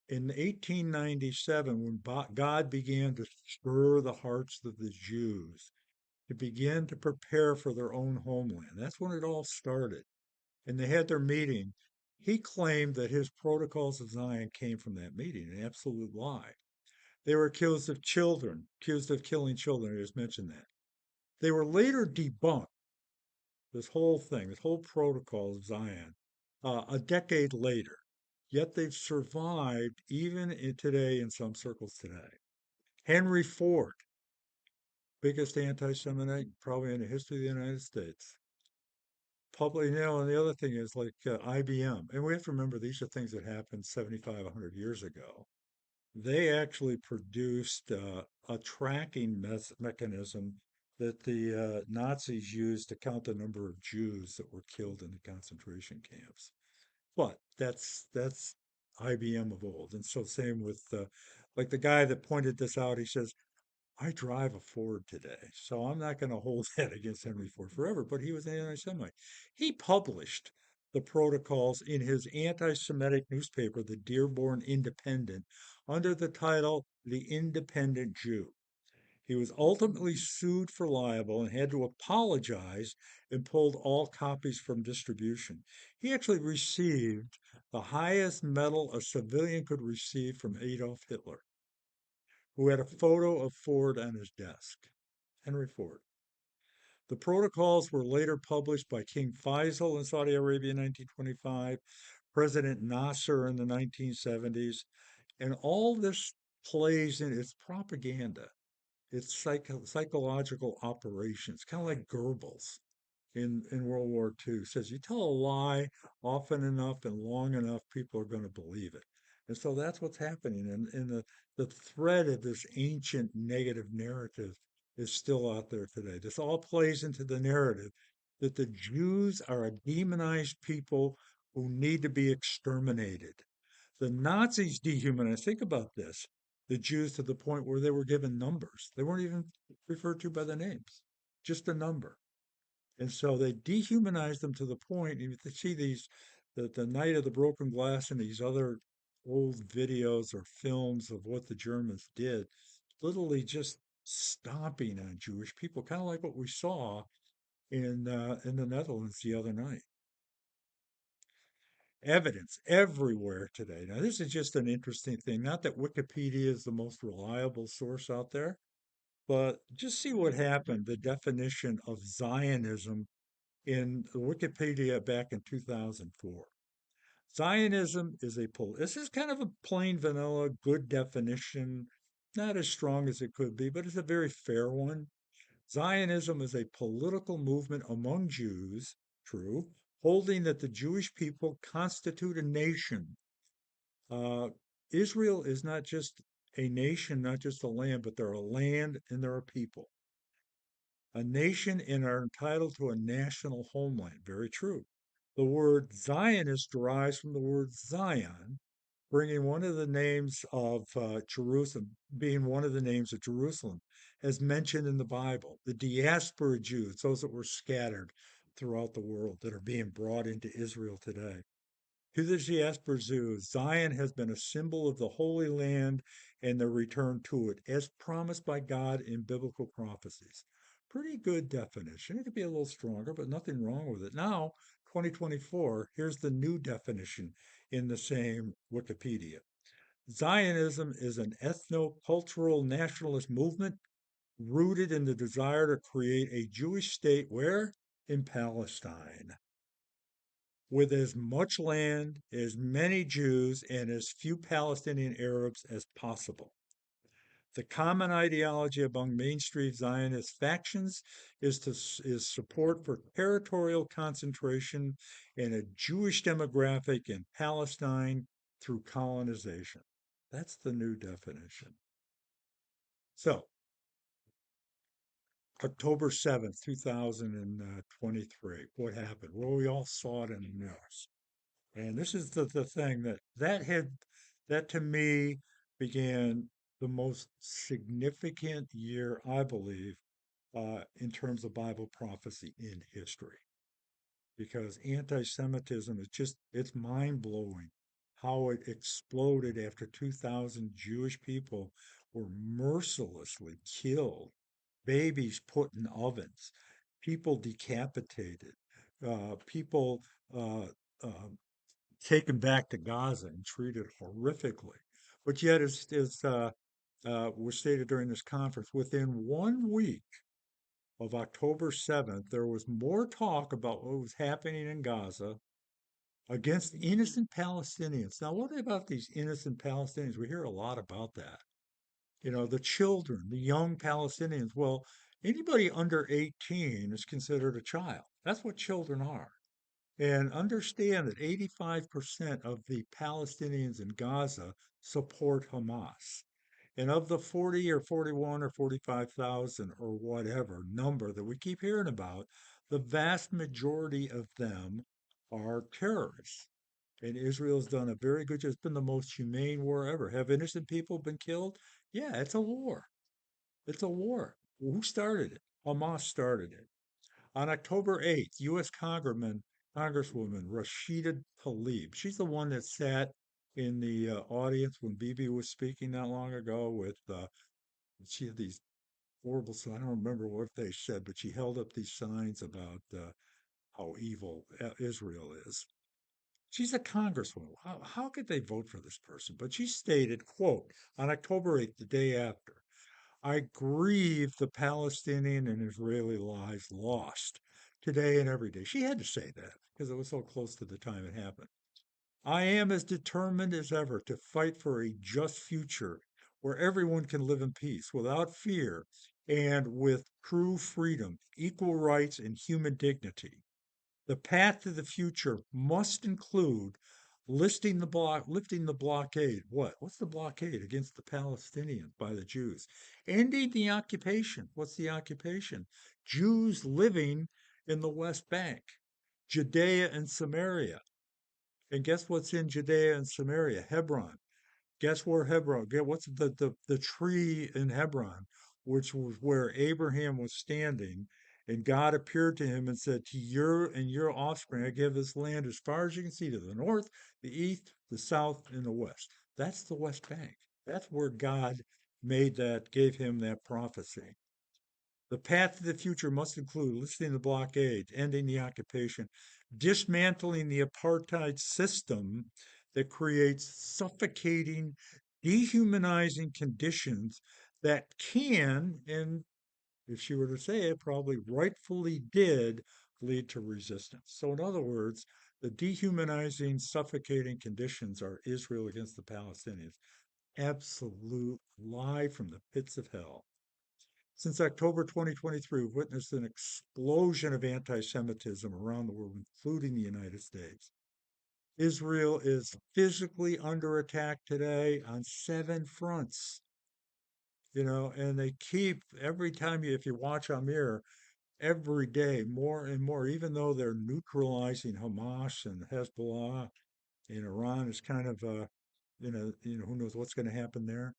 in 1897, when God began to stir the hearts of the Jews, to begin to prepare for their own homeland. That's when it all started. And they had their meeting. He claimed that his protocols of Zion came from that meeting, an absolute lie. They were accused of killing children. I just mentioned that. They were later debunked, this whole thing, this whole protocol of Zion, a decade later. Yet they've survived even today in some circles today. Henry Ford, biggest anti-Semite probably in the history of the United States. Public, and the other thing is like IBM, and we have to remember these are things that happened 75, 100 years ago. They actually produced a tracking mechanism that the Nazis used to count the number of Jews that were killed in the concentration camps. But that's IBM of old, and so same with like the guy that pointed this out. He says, I drive a Ford today, so I'm not going to hold that against Henry Ford forever, but he was an anti Semite. He published the protocols in his anti Semitic newspaper, the Dearborn Independent, under the title The Independent Jew. He was ultimately sued for libel and had to apologize and pulled all copies from distribution. He actually received the highest medal a civilian could receive from Adolf Hitler, who had a photo of Ford on his desk. Henry Ford. The protocols were later published by King Faisal in Saudi Arabia in 1925, President Nasser in the 1970s, and all this plays in its propaganda, its psychological operations, kind of like Goebbels in World War II. Says you tell a lie often enough and long enough, people are going to believe it. And so that's what's happening. And the thread of this ancient negative narrative is still out there today. This all plays into the narrative that the Jews are a demonized people who need to be exterminated. The Nazis dehumanized, think about this, the Jews to the point where they were given numbers. They weren't even referred to by the names, just a number. And so they dehumanized them to the point, you see these, the Night of the Broken Glass and these other old videos or films of what the Germans did, literally just stomping on Jewish people, kind of like what we saw in the Netherlands the other night. Evidence everywhere today. Now, this is just an interesting thing. Not that Wikipedia is the most reliable source out there, but just see what happened. The definition of Zionism in Wikipedia back in 2004. Zionism is this is kind of a plain vanilla, good definition, not as strong as it could be, but it's a very fair one. Zionism is a political movement among Jews, true, holding that the Jewish people constitute a nation. Uh, Israel is not just a nation, not just a land, but they're a land and they're a people. A nation and are entitled to a national homeland. Very true. The word Zionist derives from the word Zion, bringing one of the names of Jerusalem, being one of the names of Jerusalem, as mentioned in the Bible. The diaspora Jews, those that were scattered throughout the world that are being brought into Israel today. To the diaspora Jews, Zion has been a symbol of the Holy Land and their return to it, as promised by God in biblical prophecies. Pretty good definition. It could be a little stronger, but nothing wrong with it. Now, 2024, here's the new definition in the same Wikipedia. Zionism is an ethno-cultural nationalist movement rooted in the desire to create a Jewish state where? In Palestine, with as much land, as many Jews, and as few Palestinian Arabs as possible. The common ideology among mainstream Zionist factions is support for territorial concentration and a Jewish demographic in Palestine through colonization. That's the new definition. So, October 7th, 2023, what happened? Well, we all saw it in the news. And this is the thing that to me began the most significant year, I believe, in terms of Bible prophecy in history. Because anti-Semitism is it's mind-blowing how it exploded after 2,000 Jewish people were mercilessly killed babies put in ovens, people decapitated, people uh, uh, taken back to Gaza and treated horrifically. But yet, as was stated during this conference, within 1 week of October 7th, there was more talk about what was happening in Gaza against innocent Palestinians. Now, what about these innocent Palestinians? We hear a lot about that. You know, the children, the young Palestinians. Well, anybody under 18 is considered a child. That's what children are. And understand that 85% of the Palestinians in Gaza support Hamas. And of the 40 or 41 or 45,000 or whatever number that we keep hearing about, the vast majority of them are terrorists. And Israel's done a very good job. It's been the most humane war ever. Have innocent people been killed? Yeah, it's a war. It's a war. Who started it? Hamas started it. On October 8th, U.S. Congresswoman Rashida Tlaib, she's the one that sat in the audience when Bibi was speaking not long ago with, she had these horrible, so I don't remember what they said, but she held up these signs about how evil Israel is. She's a congresswoman. How could they vote for this person? But she stated, quote, on October 8th, the day after, I grieve the Palestinian and Israeli lives lost today and every day. She had to say that because it was so close to the time it happened. I am as determined as ever to fight for a just future where everyone can live in peace without fear and with true freedom, equal rights, and human dignity. The path to the future must include lifting the blockade. What? What's the blockade against the Palestinians by the Jews? Ending the occupation. What's the occupation? Jews living in the West Bank, Judea and Samaria. And guess what's in Judea and Samaria? Hebron. Guess where Hebron? What's the tree in Hebron, which was where Abraham was standing, and God appeared to him and said, "To your and your offspring, I give this land as far as you can see, to the north, the east, the south, and the west." That's the West Bank. That's where God gave him that prophecy. The path to the future must include lifting the blockade, ending the occupation, dismantling the apartheid system that creates suffocating, dehumanizing conditions that can, and if she were to say it, probably rightfully did, lead to resistance. So, in other words, the dehumanizing, suffocating conditions are Israel against the Palestinians. Absolute lie from the pits of hell. Since October 2023, we've witnessed an explosion of anti Semitism around the world, including the United States. Israel is physically under attack today on 7 fronts, and they keep every time if you watch Amir, every day more and more, even though they're neutralizing Hamas and Hezbollah, and Iran is kind of, who knows what's going to happen there,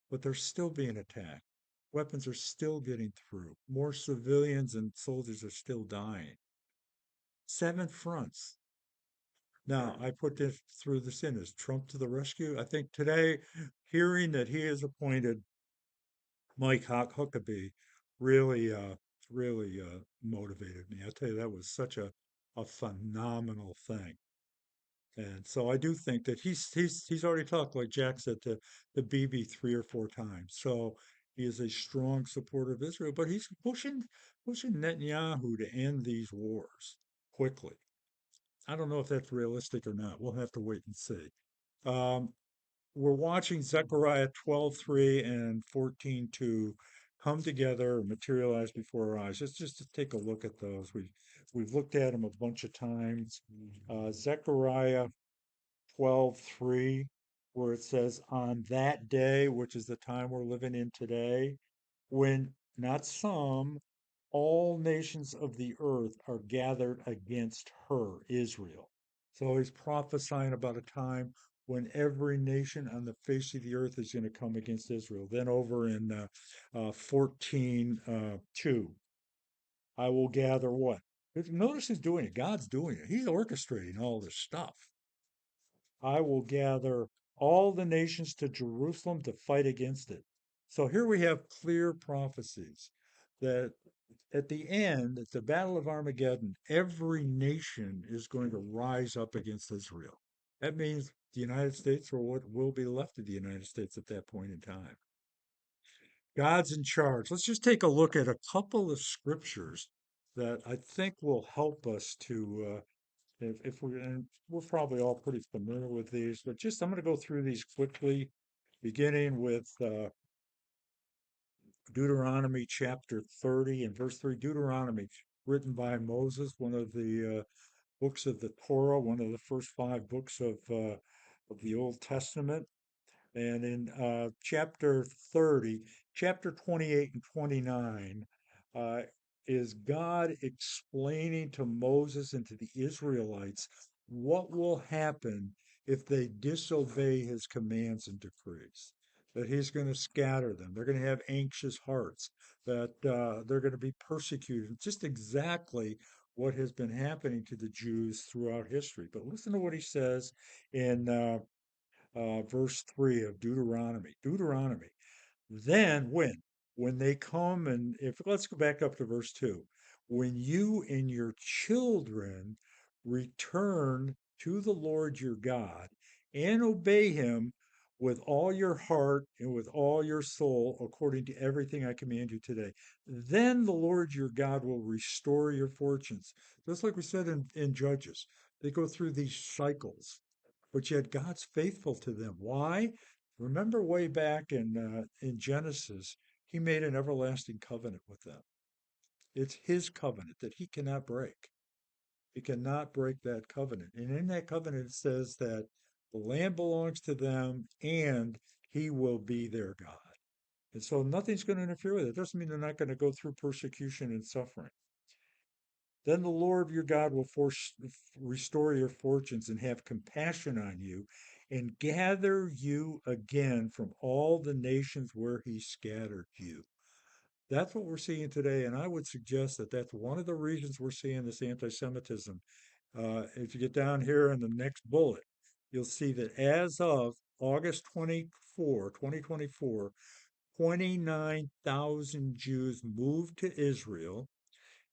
but they're still being attacked. Weapons are still getting through. More civilians and soldiers are still dying. 7 fronts. Now, I put this through this in. Is Trump to the rescue? I think today, hearing that he has appointed Mike Huckabee really, motivated me. I tell you, that was such a phenomenal thing. And so I do think that he's already talked, like Jack said, to Bibi 3 or 4 times. So he is a strong supporter of Israel, but he's pushing Netanyahu to end these wars quickly. I don't know if that's realistic or not. We'll have to wait and see. Um, we're watching Zechariah 12:3 and 14:2 come together, materialize before our eyes. Let's just take a look at those. We've looked at them a bunch of times. Zechariah 12:3, where it says, on that day, which is the time we're living in today, when not some, all nations of the earth are gathered against her, Israel. So he's prophesying about a time when every nation on the face of the earth is going to come against Israel. Then over in 14:2, I will gather what? Notice who's doing it. God's doing it. He's orchestrating all this stuff. I will gather all the nations to Jerusalem to fight against it. So here we have clear prophecies. that at the end, at the Battle of Armageddon, every nation is going to rise up against Israel. That means the United States, or what will be left of the United States at that point in time. God's in charge. Let's just take a look at a couple of scriptures that I think will help us to, if we, and we're probably all pretty familiar with these, but just I'm going to go through these quickly, beginning with Deuteronomy chapter 30 and verse 3. Deuteronomy, written by Moses, one of the books of the Torah, one of the first five books of the Old Testament. And in chapter 30, chapter 28 and 29, uh, is God explaining to Moses and to the Israelites what will happen if they disobey his commands and decrees. That he's going to scatter them. They're going to have anxious hearts. That they're going to be persecuted. Just exactly what has been happening to the Jews throughout history. But listen to what he says in verse 3 of Deuteronomy. Deuteronomy. Then when they come and if let's go back up to verse 2. When you and your children return to the Lord your God and obey him with all your heart and with all your soul, according to everything I command you today, then the Lord your God will restore your fortunes. Just like we said in Judges, they go through these cycles, but yet God's faithful to them. Why? Remember way back in Genesis, he made an everlasting covenant with them. It's his covenant that he cannot break. He cannot break that covenant. And in that covenant, it says that the land belongs to them and he will be their God. And so nothing's going to interfere with it. It doesn't mean they're not going to go through persecution and suffering. Then the Lord your God will restore your fortunes and have compassion on you and gather you again from all the nations where he scattered you. That's what we're seeing today. And I would suggest that that's one of the reasons we're seeing this anti Semitism. If you get down here in the next bullet, you'll see that as of August 2024, 29,000 Jews moved to Israel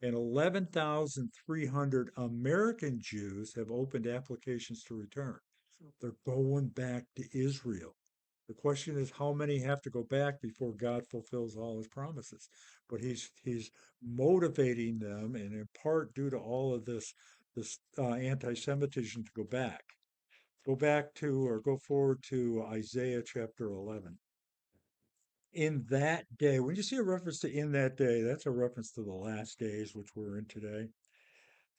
and 11,300 American Jews have opened applications to return. They're going back to Israel. The question is how many have to go back before God fulfills all his promises. But he's motivating them, and in part due to all of this anti-Semitism, to go back. Go back to or go forward to Isaiah chapter 11. In that day, when you see a reference to in that day, that's a reference to the last days, which we're in today.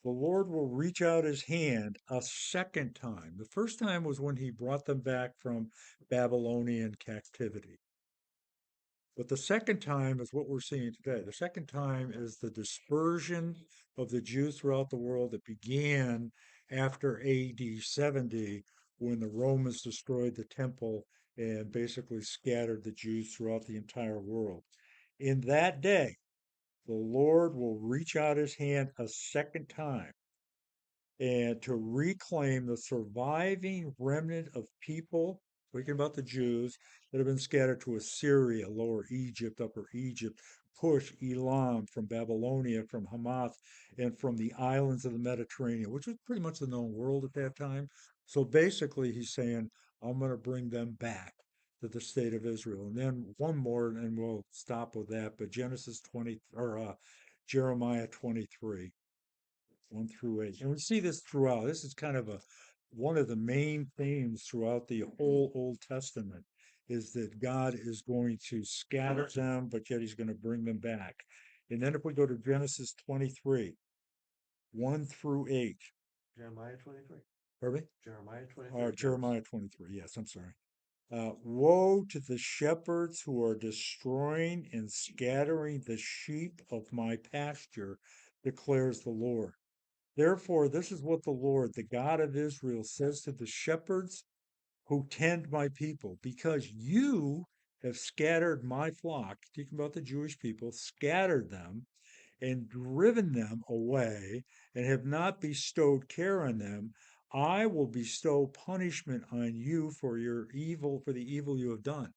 The Lord will reach out his hand a second time. The first time was when he brought them back from Babylonian captivity. But the second time is what we're seeing today. The second time is the dispersion of the Jews throughout the world that began after AD 70 when the Romans destroyed the temple and basically scattered the Jews throughout the entire world. In that day, the Lord will reach out his hand a second time and to reclaim the surviving remnant of people, speaking about the Jews, that have been scattered to Assyria, Lower Egypt, Upper Egypt, Cush, Elam, from Babylonia, from Hamath, and from the islands of the Mediterranean, which was pretty much the known world at that time. So basically, he's saying, I'm going to bring them back to the state of Israel. And then one more, and we'll stop with that. But Genesis 20, or Jeremiah 23. 1 through 8. And we see this throughout. This is kind of a one of the main themes throughout the whole Old Testament is that God is going to scatter them, but yet he's going to bring them back. And then if we go to Genesis 23, 1 through 8. Jeremiah 23. Pardon me? Jeremiah Or 23. Jeremiah 23. Yes, I'm sorry. Woe to the shepherds who are destroying and scattering the sheep of my pasture, declares the Lord. Therefore, this is what the Lord, the God of Israel, says to the shepherds who tend my people, because you have scattered my flock, speaking about the Jewish people, scattered them and driven them away and have not bestowed care on them, I will bestow punishment on you for your evil, for the evil you have done.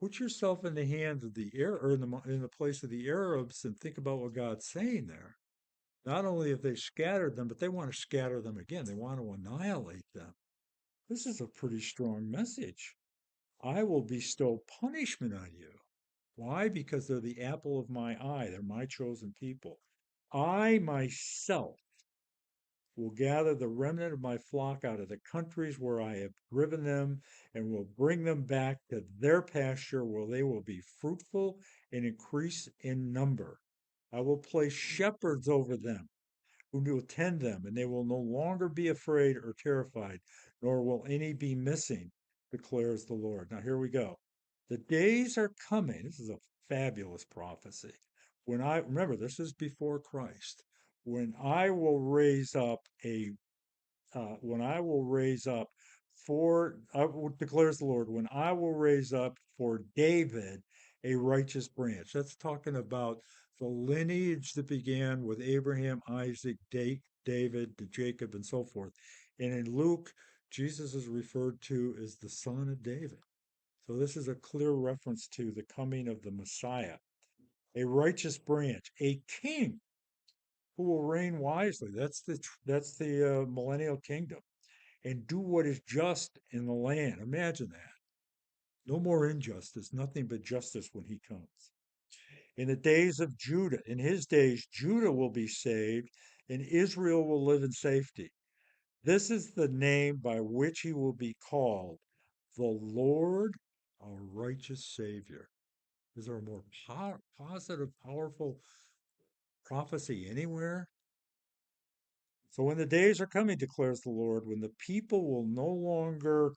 Put yourself in the hands of the air or in the place of the Arabs and think about what God's saying there. Not only have they scattered them, but they want to scatter them again. They want to annihilate them. This is a pretty strong message. I will bestow punishment on you. Why? Because they're the apple of my eye. They're my chosen people. I myself will gather the remnant of my flock out of the countries where I have driven them and will bring them back to their pasture where they will be fruitful and increase in number. I will place shepherds over them who will tend them, and they will no longer be afraid or terrified, nor will any be missing, declares the Lord. Now, here we go. The days are coming. This is a fabulous prophecy. When I remember, this is before Christ. When I will raise up when I will raise up declares the Lord, when I will raise up for David a righteous branch. That's talking about the lineage that began with Abraham, Isaac, David, to Jacob, and so forth. And in Luke, Jesus is referred to as the son of David. So this is a clear reference to the coming of the Messiah, a righteous branch, a king who will reign wisely. That's the millennial kingdom and do what is just in the land. Imagine that. No more injustice, nothing but justice when he comes. In the days of Judah, in his days, Judah will be saved and Israel will live in safety. This is the name by which he will be called the Lord, our righteous Savior. Is there a more positive, powerful prophecy anywhere? So when the days are coming, declares the Lord, when the people will no longer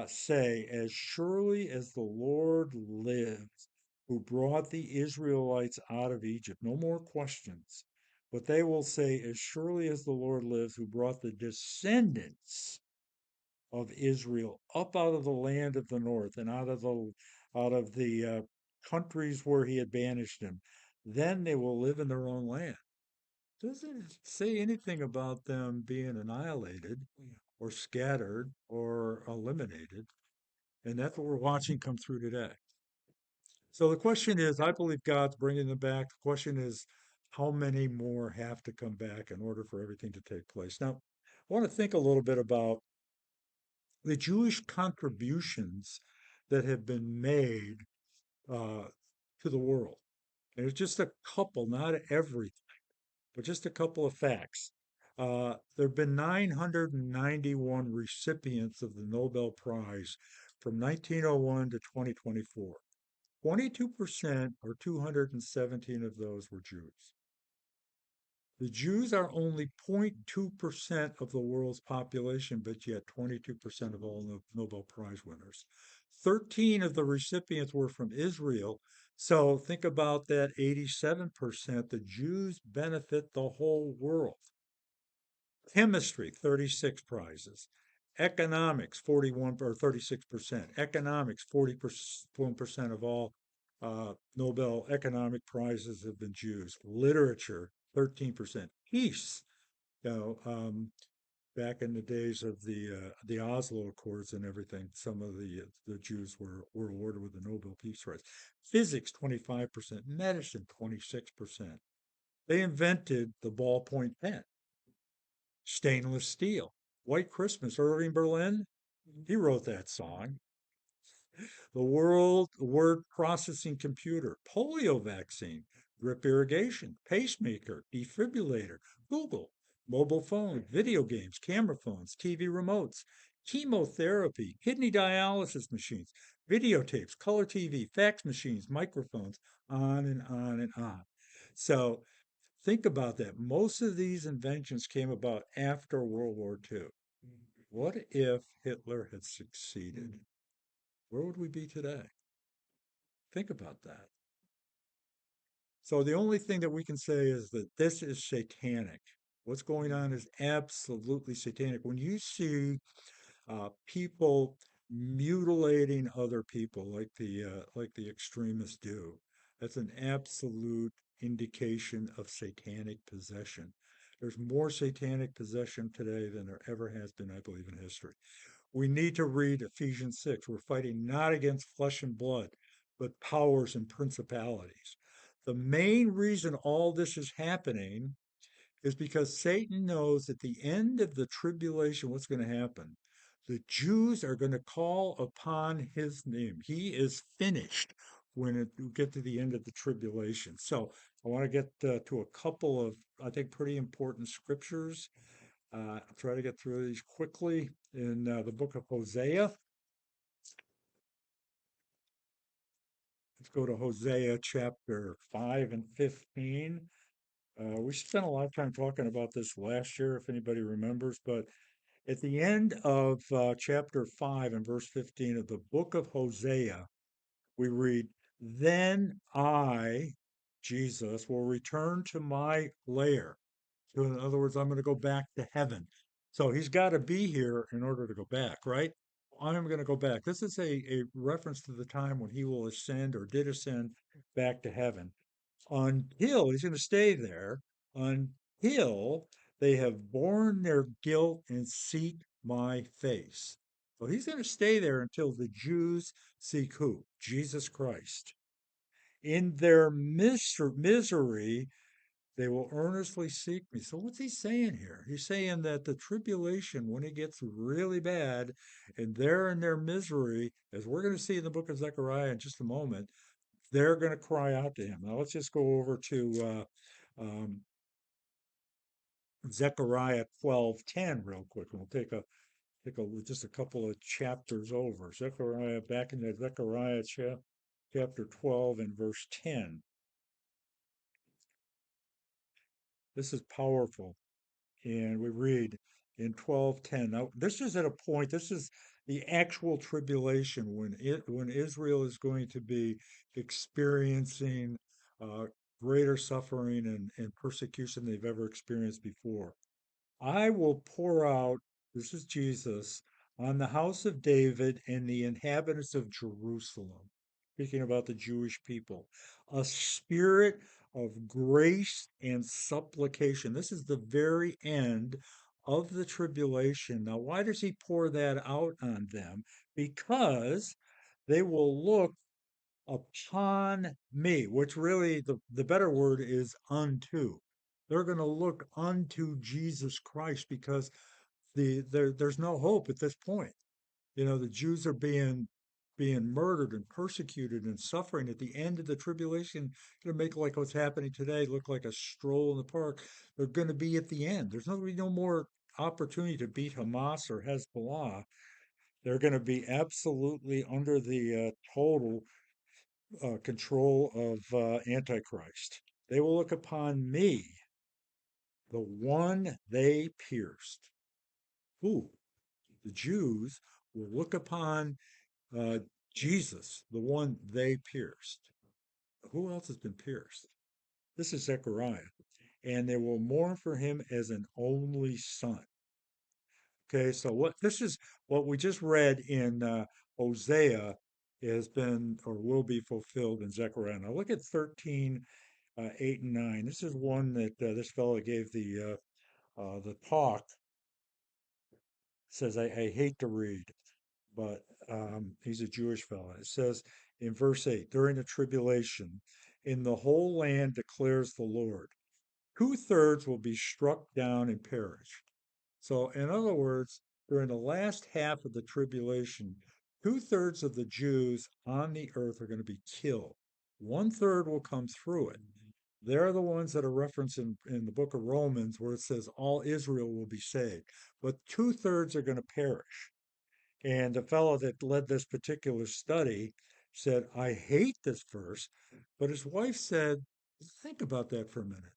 say, as surely as the Lord lives, who brought the Israelites out of Egypt, no more questions. But they will say, as surely as the Lord lives, who brought the descendants of Israel up out of the land of the north and out of the countries where he had banished them, then they will live in their own land. Doesn't say anything about them being annihilated or scattered or eliminated. And that's what we're watching come through today. So the question is, I believe God's bringing them back. The question is, how many more have to come back in order for everything to take place? Now, I want to think a little bit about the Jewish contributions that have been made uh, to the world. And it's just a couple, not everything, but just a couple of facts. There have been 991 recipients of the Nobel Prize from 1901 to 2024. 22% or 217 of those were Jews. The Jews are only 0.2% of the world's population, but yet 22% of all Nobel Prize winners. 13 of the recipients were from Israel. So think about that 87%. The Jews benefit the whole world. Chemistry, 36 prizes. Economics, 41 or 36%. Economics, 41% of all Nobel economic prizes have been Jews. Literature, 13%. Peace, you know, back in the days of the Oslo Accords and everything, some of the Jews were awarded with the Nobel Peace Prize. Physics, 25%. Medicine, 26%. They invented the ballpoint pen. Stainless steel. White Christmas, Irving Berlin, he wrote that song. The world word processing computer, polio vaccine, drip irrigation, pacemaker, defibrillator, Google, mobile phone, video games, camera phones, TV remotes, chemotherapy, kidney dialysis machines, videotapes, color TV, fax machines, microphones, on and on and on. So think about that. Most of these inventions came about after World War II. What if Hitler had succeeded? Where would we be today? Think about that. So the only thing that we can say is that this is satanic. What's going on is absolutely satanic. When you see people mutilating other people like the extremists do, that's an absolute indication of satanic possession. There's more satanic possession today than there ever has been, I believe, in history. We need to read Ephesians 6. We're fighting not against flesh and blood, but powers and principalities. The main reason all this is happening is because Satan knows at the end of the tribulation, what's going to happen? The Jews are going to call upon his name. He is finished when we get to the end of the tribulation. So I want to get to a couple of, I think, pretty important scriptures. I'll try to get through these quickly. In the book of Hosea, let's go to Hosea chapter 5 and 15. We spent a lot of time talking about this last year, if anybody remembers, but at the end of chapter 5 and verse 15 of the book of Hosea, we read, Then I, Jesus, will return to my lair. So, in other words, I'm going to go back to heaven. So he's got to be here in order to go back, right? I'm going to go back. This is a reference to the time when he will ascend or did ascend back to heaven until he's going to stay there until they have borne their guilt and seek my face. So he's going to stay there until the Jews seek who? Jesus Christ. In their misery, they will earnestly seek me. So what's he saying here? He's saying that the tribulation, when it gets really bad, and they're in their misery, as we're going to see in the book of Zechariah in just a moment, they're going to cry out to him. Now let's just go over to Zechariah 12:10 real quick, and we'll take a just a couple of chapters over. Zechariah, back in the Zechariah chapter 12 and verse 10. This is powerful. And we read in 12:10. Now, this is at a point, this is the actual tribulation when Israel is going to be experiencing uh, greater suffering and persecution they've ever experienced before. I will pour out, this is Jesus, on the house of David and the inhabitants of Jerusalem, speaking about the Jewish people, a spirit of grace and supplication. This is the very end of the tribulation. Now, why does he pour that out on them? Because they will look upon me, which really the better word is unto. They're going to look unto Jesus Christ because there's no hope at this point. You know, the Jews are being murdered and persecuted and suffering at the end of the tribulation. Going to make like what's happening today look like a stroll in the park. They're going to be at the end. There's no more opportunity to beat Hamas or Hezbollah. They're going to be absolutely under the total control of Antichrist. They will look upon me, the one they pierced. Who? The Jews will look upon uh, Jesus, the one they pierced. Who else has been pierced? This is Zechariah. And they will mourn for him as an only son. Okay, so what this is what we just read in Hosea has been or will be fulfilled in Zechariah. Now look at 13 8 and 9. This is one that this fellow gave the talk. Says I hate to read, but he's a Jewish fellow. It says in verse 8, during the tribulation, in the whole land declares the Lord, two-thirds will be struck down and perish. So, in other words, during the last half of the tribulation, two-thirds of the Jews on the earth are going to be killed. One-third will come through it. They're the ones that are referenced in the book of Romans where it says all Israel will be saved, but two-thirds are going to perish. And the fellow that led this particular study said, I hate this verse, but his wife said, think about that for a minute.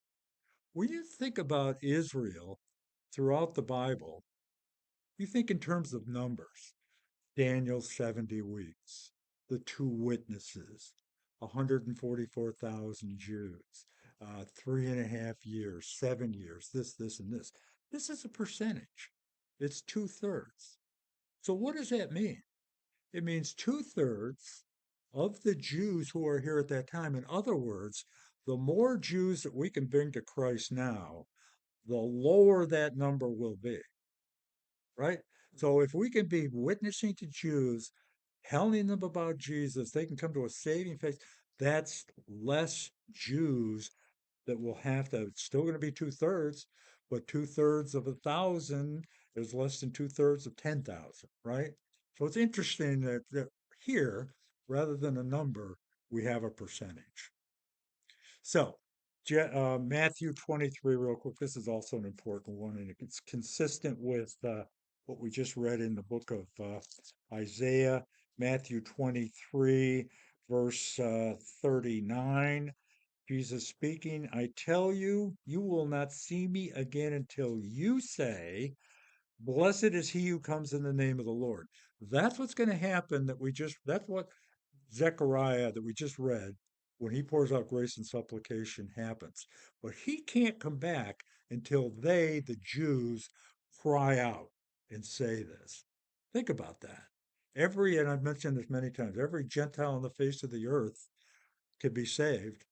When you think about Israel throughout the Bible, you think in terms of numbers. Daniel's 70 weeks, the two witnesses, 144,000 Jews, 3.5 years, 7 years, this, and this. This is a percentage. It's two-thirds. So what does that mean? It means two-thirds of the Jews who are here at that time. In other words, the more Jews that we can bring to Christ now, the lower that number will be, right? So if we can be witnessing to Jews telling them about Jesus, they can come to a saving faith. That's less Jews that will have to, it's still going to be two-thirds, but two-thirds of 1,000 is less than two-thirds of 10,000, right? So it's interesting that here, rather than a number, we have a percentage. So, Matthew 23, real quick. This is also an important one, and it's consistent with what we just read in the book of Isaiah, Matthew 23, verse 39. Jesus speaking, I tell you, you will not see me again until you say, blessed is he who comes in the name of the Lord. That's what's going to happen that's what Zechariah that we just read, when he pours out grace and supplication happens. But he can't come back until they, the Jews, cry out and say this. Think about that. And I've mentioned this many times, every Gentile on the face of the earth can be saved,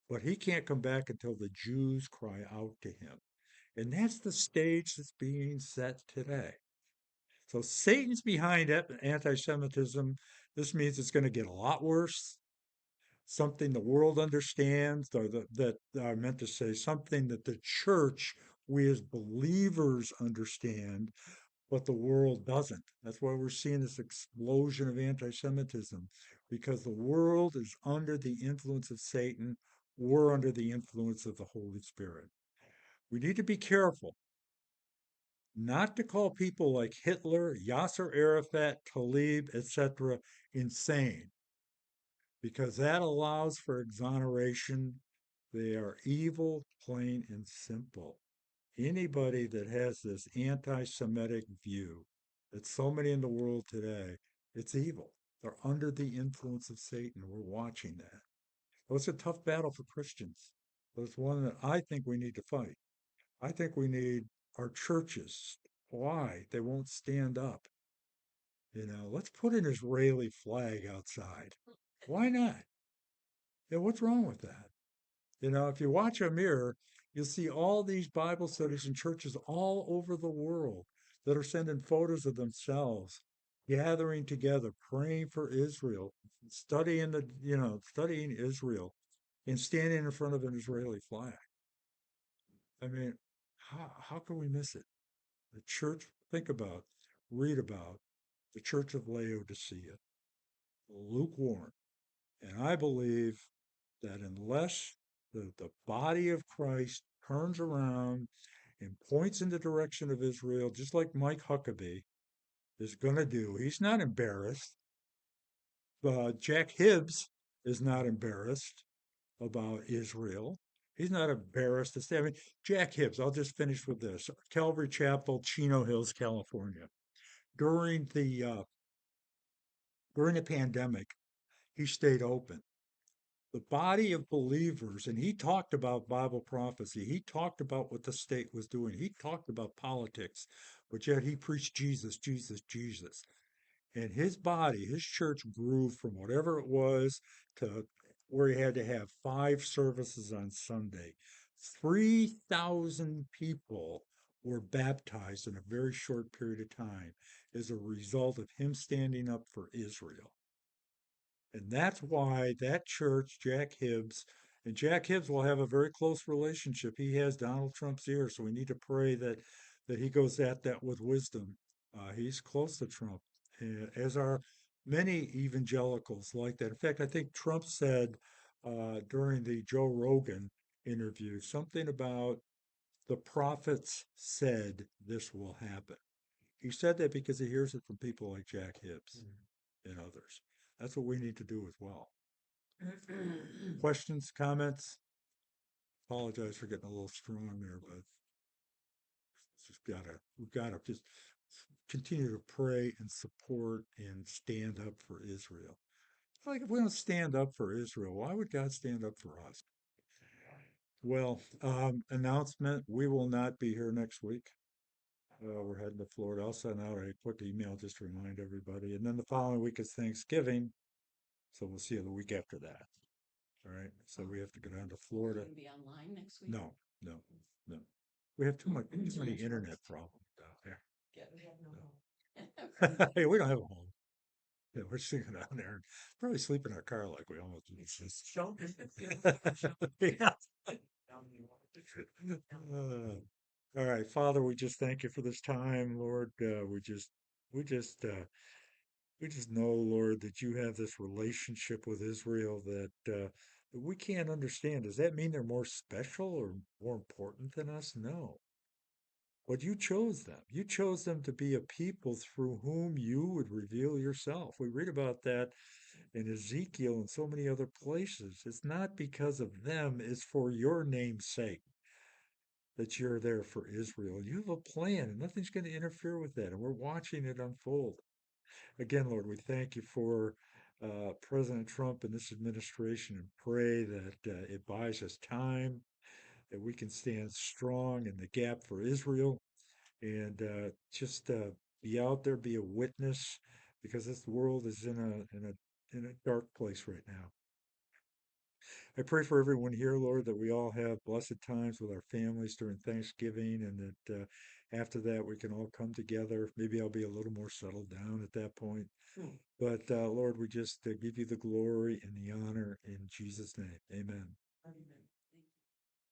but he can't come back until the Jews cry out to him. And that's the stage that's being set today. So Satan's behind anti Semitism. This means it's going to get a lot worse. Something the world understands, or that I meant to say, something that the church, we as believers understand, but the world doesn't. That's why we're seeing this explosion of anti Semitism, because the world is under the influence of Satan. We're under the influence of the Holy Spirit. We need to be careful not to call people like Hitler, Yasser Arafat, Talib, etc., insane, because that allows for exoneration. They are evil, plain and simple. Anybody that has this anti Semitic view, that so many in the world today, it's evil. They're under the influence of Satan. We're watching that. Well, it's a tough battle for Christians, but it's one that I think we need to fight. I think we need our churches. Why? They won't stand up. Let's put an Israeli flag outside. Why not? What's wrong with that? If you watch a mirror, you'll see all these Bible studies in churches all over the world that are sending photos of themselves gathering together, praying for Israel, studying Israel, and standing in front of an Israeli flag. I mean, how can we miss it? The church, read about the church of Laodicea, lukewarm. And I believe that unless the body of Christ turns around and points in the direction of Israel, just like Mike Huckabee is going to do, he's not embarrassed. Jack Hibbs is not embarrassed about Israel. He's not embarrassed to say, I mean, Jack Hibbs, I'll just finish with this. Calvary Chapel, Chino Hills, California. During the uh, during the pandemic, he stayed open. The body of believers, and he talked about Bible prophecy. He talked about what the state was doing. He talked about politics, but yet he preached Jesus, Jesus, Jesus. And his body, his church grew from whatever it was to where he had to have 5 services on Sunday. 3,000 people were baptized in a very short period of time as a result of him standing up for Israel. And that's why that church, and Jack Hibbs will have a very close relationship. He has Donald Trump's ear, so we need to pray that he goes at that with wisdom. He's close to Trump, as are many evangelicals like that. In fact, I think Trump said during the Joe Rogan interview something about the prophets said this will happen. He said that because he hears it from people like Jack Hibbs and others. That's what we need to do as well. Questions, comments? Apologize for getting a little strong there, but we've gotta just continue to pray and support and stand up for Israel. Like if we don't stand up for Israel, why would God stand up for us? Well, announcement: we will not be here next week. We're heading to Florida. I'll send out a quick email just to remind everybody. And then the following week is Thanksgiving, so we'll see you the week after that. All right. So we have to go down to Florida. Going to be online next week? No, no, no. We have too many internet problems down there. Yeah, we have no No. home. Hey, we don't have a home. Yeah, we're sitting down there and probably sleep in our car like we almost did. Show me. Yeah. All right, Father, we just thank you for this time, Lord. We just, we just know, Lord, that you have this relationship with Israel that we can't understand. Does that mean they're more special or more important than us? No. But you chose them. You chose them to be a people through whom you would reveal yourself. We read about that in Ezekiel and so many other places. It's not because of them, it's for your name's sake that you're there for Israel. You have a plan, and nothing's going to interfere with that. And we're watching it unfold. Again, Lord, we thank you for President Trump and this administration and pray that it buys us time, that we can stand strong in the gap for Israel and just be out there, be a witness, because this world is in a dark place right now. I pray for everyone here, Lord, that we all have blessed times with our families during Thanksgiving, and that after that we can all come together. Maybe I'll be a little more settled down at that point. But Lord, we just give you the glory and the honor in Jesus' name. Amen.